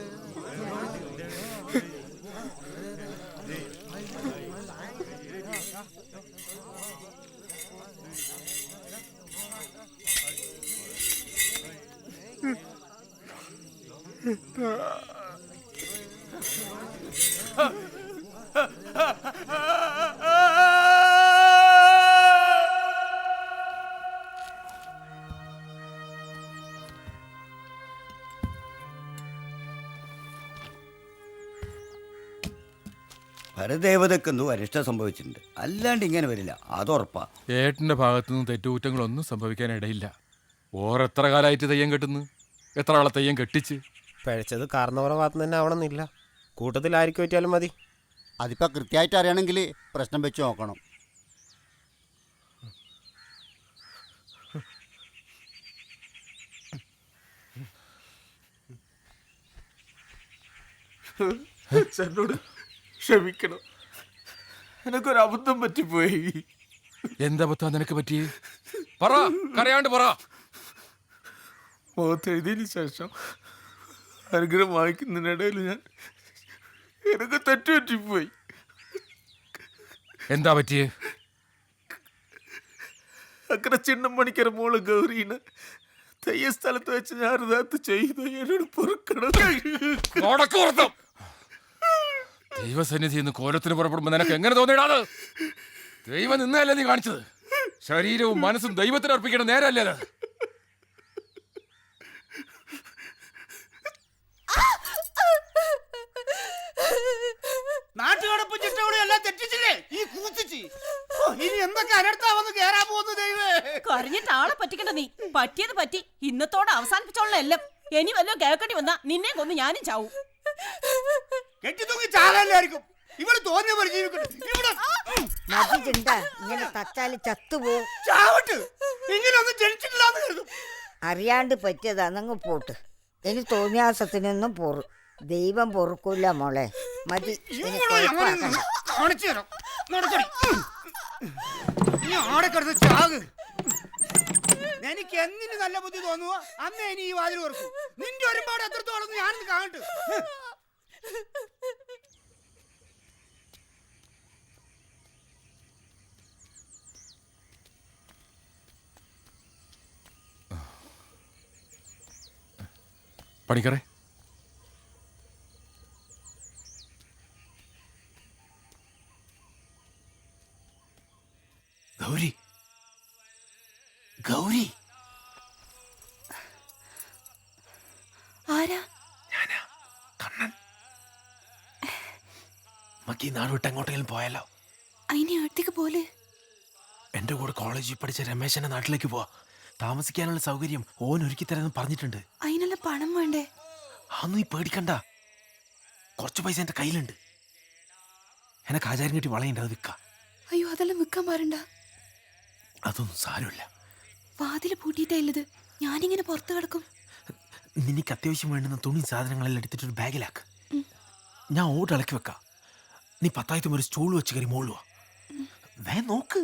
പരദേവതക്കെന്തോ അരിഷ്ടം സംഭവിച്ചിട്ടുണ്ട്. അല്ലാണ്ട് ഇങ്ങനെ വരില്ല, അതുറപ്പാ. ഏട്ടന്റെ ഭാഗത്തുനിന്ന് തെറ്റുകുറ്റങ്ങളൊന്നും സംഭവിക്കാനിടയില്ല. ഓരെത്ര കാലമായിട്ട് തെയ്യം കെട്ടുന്നു? എത്ര ആളെ തെയ്യം കെട്ടിച്ച്? പിഴച്ചത് കാരണവരുടെ ഭാഗത്ത് തന്നെ ആവണമെന്നില്ല, കൂട്ടത്തിൽ ആർക്ക് പറ്റിയാലും മതി. അതിപ്പോ കൃത്യമായിട്ട് അറിയണമെങ്കിൽ പ്രശ്നം വെച്ച് നോക്കണം. എന്നോട് ക്ഷമിക്കണം, എനക്കൊരു അബദ്ധം പറ്റിപ്പോയി. എന്താ അബദ്ധം നിനക്ക് പറ്റിയേ? പറ, കരയാണ്ട് പറ. മുഖത്തെഴുതിയതിന് ശേഷം അനുഗ്രഹം വായിക്കുന്നതിനിടയിൽ എനിക്ക് തെറ്റുപറ്റിപ്പോയി. എന്താ പറ്റിയേ? അങ്ങനെ ചിന്നം മണിക്കര മോള് ഗൗരീന് തെയ്യ സ്ഥലത്ത് വെച്ച് ഞാൻ ഇതാത്ത് ചെയ്തു. എന്നോട് പൊറുക്കണം. ദൈവസന്നിധി നിന്ന് കോലത്തിന് പുറപ്പെടുമ്പോ നിനക്ക് എങ്ങനെ തോന്നിയിടാത്? ദൈവം നിന്നല്ലേ നീ കാണിച്ചത്? ശരീരവും മനസ്സും ദൈവത്തിന് അർപ്പിക്കണം, നേരല്ലേ അത്? നാട്ടുകടപ്പും ചിട്ടയോടും എല്ലാം തെറ്റിച്ചില്ലേ ഈ കൂത്തിച്ച്? ഇനി എന്തൊക്കെ അനർത്ഥമാവന്ന് കേറാൻ പോകുന്നു ദൈവേ. കരഞ്ഞിട്ട് ആളെ പറ്റിക്കണ്ട നീ. പറ്റിയത് പറ്റി, ഇന്നത്തോടെ അവസാനിപ്പിച്ചോളണം എല്ലാം. ഇനി വല്ലതും കേൾക്കേണ്ടി വന്നാ നിന്നെ കൊന്ന് ഞാനും ചാവും. കെട്ടി തൂങ്ങി ചാകാനായിരിക്കും ഇവിടെ തോന്നിയ പോലെ ജീവിക്കട്ടെ. ഇവിടെ മതി ചിന്ത, ഇങ്ങനെ തച്ചാല് ചത്തുപോകും. ചാവട്ട്, ഇങ്ങനെ ഒന്നും ജനിച്ചിട്ടില്ലാന്ന് കരുതും. അറിയാണ്ട് പറ്റിയതാന്നങ്ങ് പോട്ട്. ഇനി തോന്നിയാസത്തിനൊന്നും പൊറു. ദൈവം പൊറുക്കൂല മോളെ. മതി, ഇനി കുഴപ്പമാക്കണ്ട. കാണിച്ചു തരാം. നടക്കടി. നീ ആടെ കിടന്ന് ചാക്. എനിക്ക് എന്തിന് നല്ല ബുദ്ധി തോന്നുവോ അന്ന് ഇനി ഈ വാതിൽ ഓർക്കും. നിന്റെ ഒരുപാട് എത്രത്തോളം ഞാനിന്ന് കാണട്ടെ. പണിക്കറേ, ഗൗരി, ഗൗരി. ആരാ? ഞാനാ, കണ്ണൻ. മക്കി നാട് വിട്ട് എങ്ങോട്ടെങ്കിലും പോയാലോ? അതിനെ അടുത്തേക്ക് പോലെ. എന്റെ കൂടെ കോളേജിൽ പഠിച്ച രമേശന്റെ നാട്ടിലേക്ക് പോവാ. താമസിക്കാനുള്ള സൗകര്യം ഓൻ ഒരുക്കി തരാന്ന് പറഞ്ഞിട്ടുണ്ട്. അതിനുള്ള പണം വേണ്ടേ? അതൊന്നും നീ പേടിക്കണ്ട. കുറച്ച് പൈസ എന്റെ കയ്യിലുണ്ട്. എനക്ക് ആചാരം കെട്ടി വളയുണ്ട്, അത് വിൽക്കാം. അയ്യോ, അതെല്ലാം വിൽക്കാൻ പാരണ്ട. അതൊന്നും സാരമില്ല. വാതില് പൂട്ടിയിട്ടേ ഉള്ളത്. ഞാനിങ്ങനെ പുറത്ത് കിടക്കും. നിനക്ക് അത്യാവശ്യം വേണ്ടുന്ന തുണി സാധനങ്ങളെല്ലാം എടുത്തിട്ടൊരു ബാഗിലാക്ക്. ഞാൻ ഓട് ഇളക്കി വെക്കാം. നീ 10,000 ഒരു സ്റ്റൂൾ വെച്ച് കയറി മോളുവാ. വേ നോക്ക്.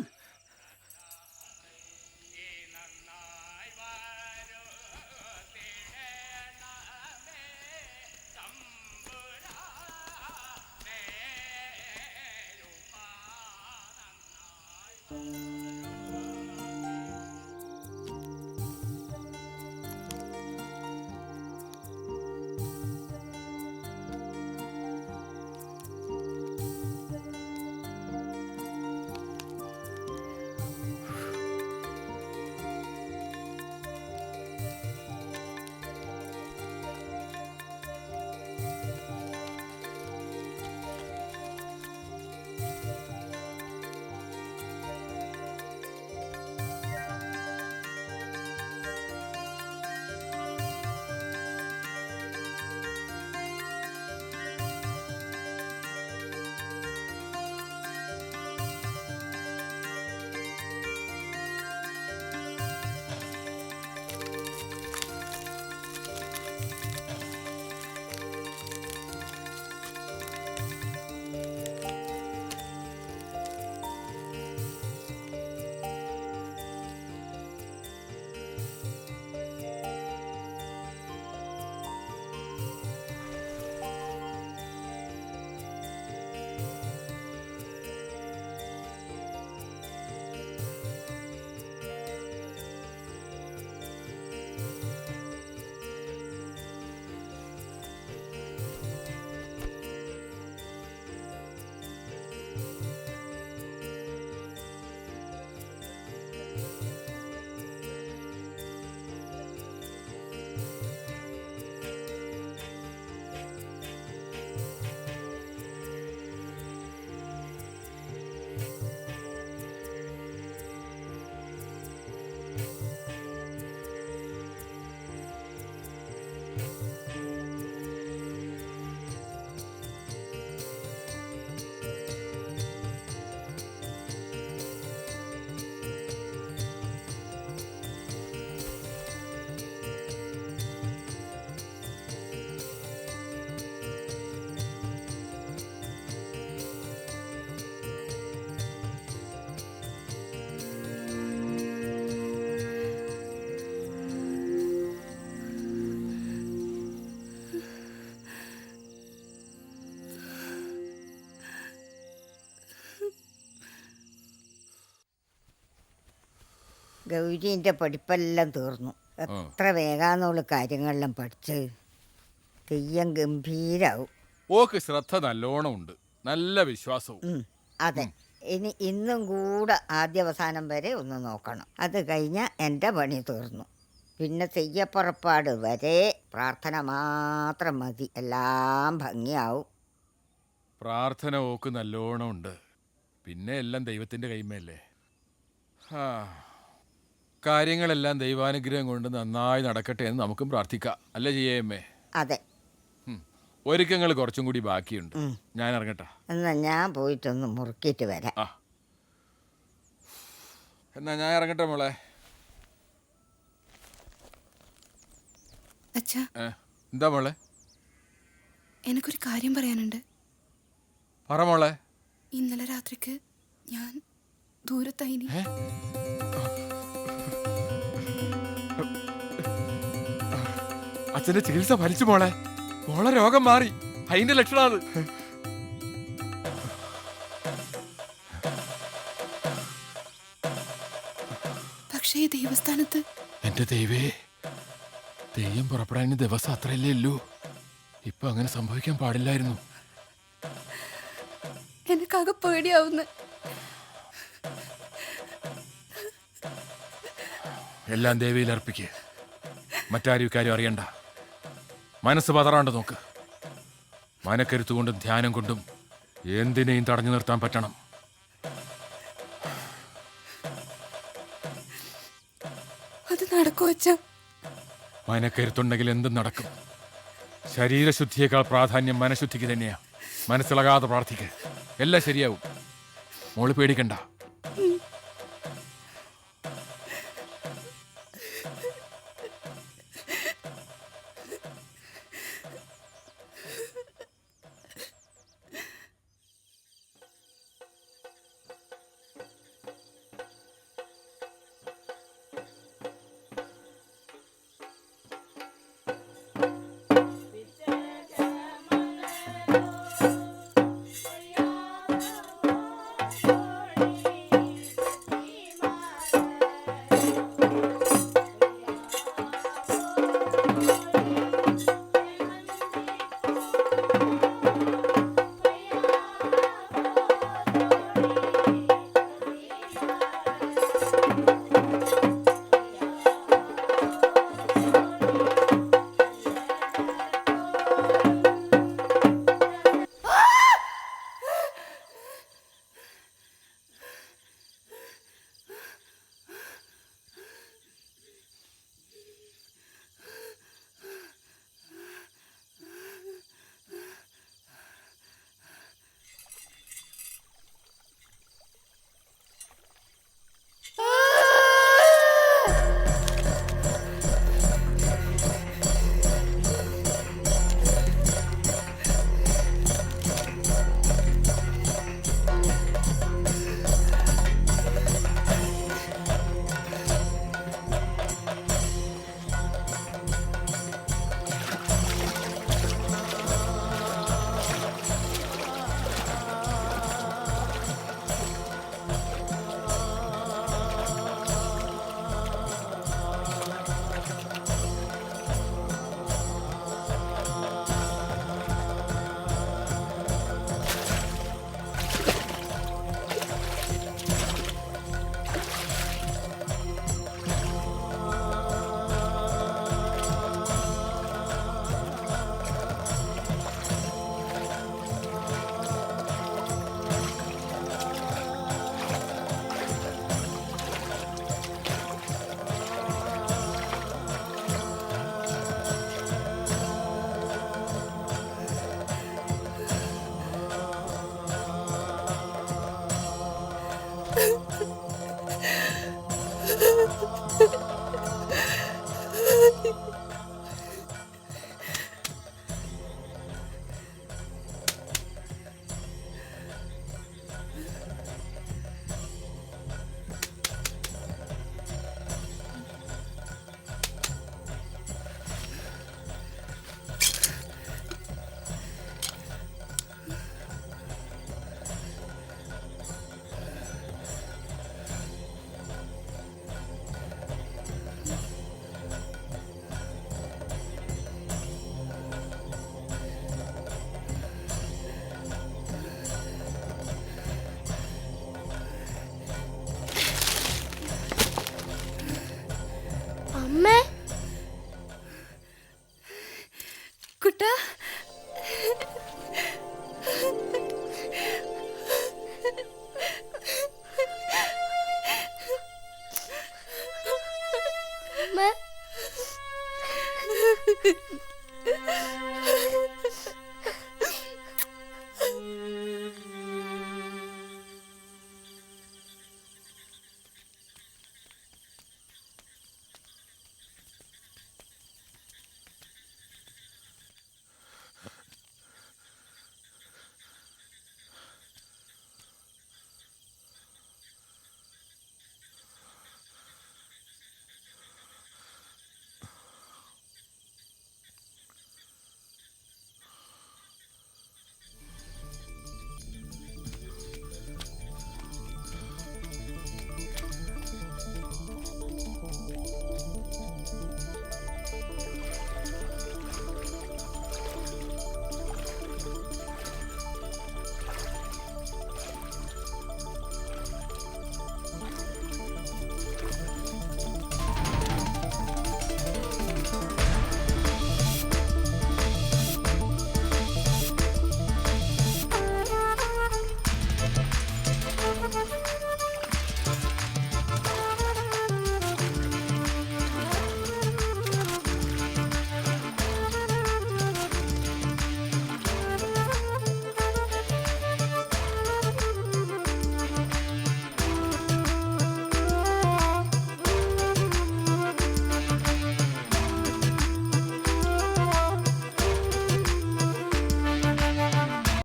ഗൗരീൻ്റെ പഠിപ്പെല്ലാം തീർന്നു. എത്ര വേഗാന്നുള്ള കാര്യങ്ങളെല്ലാം പഠിച്ച് തെയ്യം ഗംഭീരാവും. ഓക്ക് ശ്രദ്ധ നല്ലോണം ഉണ്ട്, നല്ല വിശ്വാസവും. അതെ, ഇനി ഇന്നും കൂടെ ആദ്യാവസാനം വരെ ഒന്ന് നോക്കണം. അത് കഴിഞ്ഞാൽ എൻ്റെ പണി തീർന്നു. പിന്നെ തെയ്യപ്പുറപ്പാട് വരെ പ്രാർത്ഥന മാത്രം മതി, എല്ലാം ഭംഗിയാവും. പ്രാർത്ഥന ഓക്ക് നല്ലോണം ഉണ്ട്, പിന്നെ എല്ലാം ദൈവത്തിൻ്റെ കൈമയല്ലേ. കാര്യങ്ങളെല്ലാം ദൈവാനുഗ്രഹം കൊണ്ട് നന്നായി നടക്കട്ടെ എന്ന് നമുക്കും പ്രാർത്ഥിക്കാം, അല്ലേ ചെയ്യമ്മേ? അതെ. ഒരുക്കങ്ങൾ കുറച്ചും കൂടി ബാക്കിയുണ്ട്. ഞാൻ ഇറങ്ങട്ടെ. എന്നാ ഞാൻ പോയിട്ടൊന്ന് മുറുക്കിയിട്ട് വരാം. എന്നാ ഞാൻ ഇറങ്ങട്ടെ മോളെ. അച്ഛാ, എന്താ മോളെ? എനിക്കൊരു കാര്യം പറയാനുണ്ട്. പറ മോളെ. ഇന്നലെ രാത്രിക്ക് ഞാൻ ദൂരത്തായിനി. അച്ഛന്റെ ചികിത്സ ഫലിച്ചു മോളെ. മോളെ രോഗം മാറി, അതിന്റെ ലക്ഷണം അത്. പക്ഷേ ഈ ദൈവസ്ഥാനത്ത് എന്റെ ദൈവേ, തെയ്യം പുറപ്പെടാൻ ദിവസം അത്രയല്ലേ ഉള്ളൂ. ഇപ്പൊ അങ്ങനെ സംഭവിക്കാൻ പാടില്ലായിരുന്നു. എനിക്കാകെ പേടിയാവുന്നു. എല്ലാം ദേവിയിൽ അർപ്പിക്ക്. മറ്റാരും ഇക്കാര്യം അറിയണ്ട. മനസ്സ് പതറാണ്ട് നോക്ക്. മനക്കരുത്തുകൊണ്ടും ധ്യാനം കൊണ്ടും എന്തിനേയും തടഞ്ഞു നിർത്താൻ പറ്റണം. അത് നടക്കോ അച്ഛാ? മനക്കരുത്തുണ്ടെങ്കിൽ എന്തും നടക്കും. ശരീരശുദ്ധിയേക്കാൾ പ്രാധാന്യം മനഃശുദ്ധിക്ക് തന്നെയാ. മനസ്സിളകാതെ പ്രാർത്ഥിക്കുക, എല്ലാം ശരിയാവും. മോള് പേടിക്കണ്ട.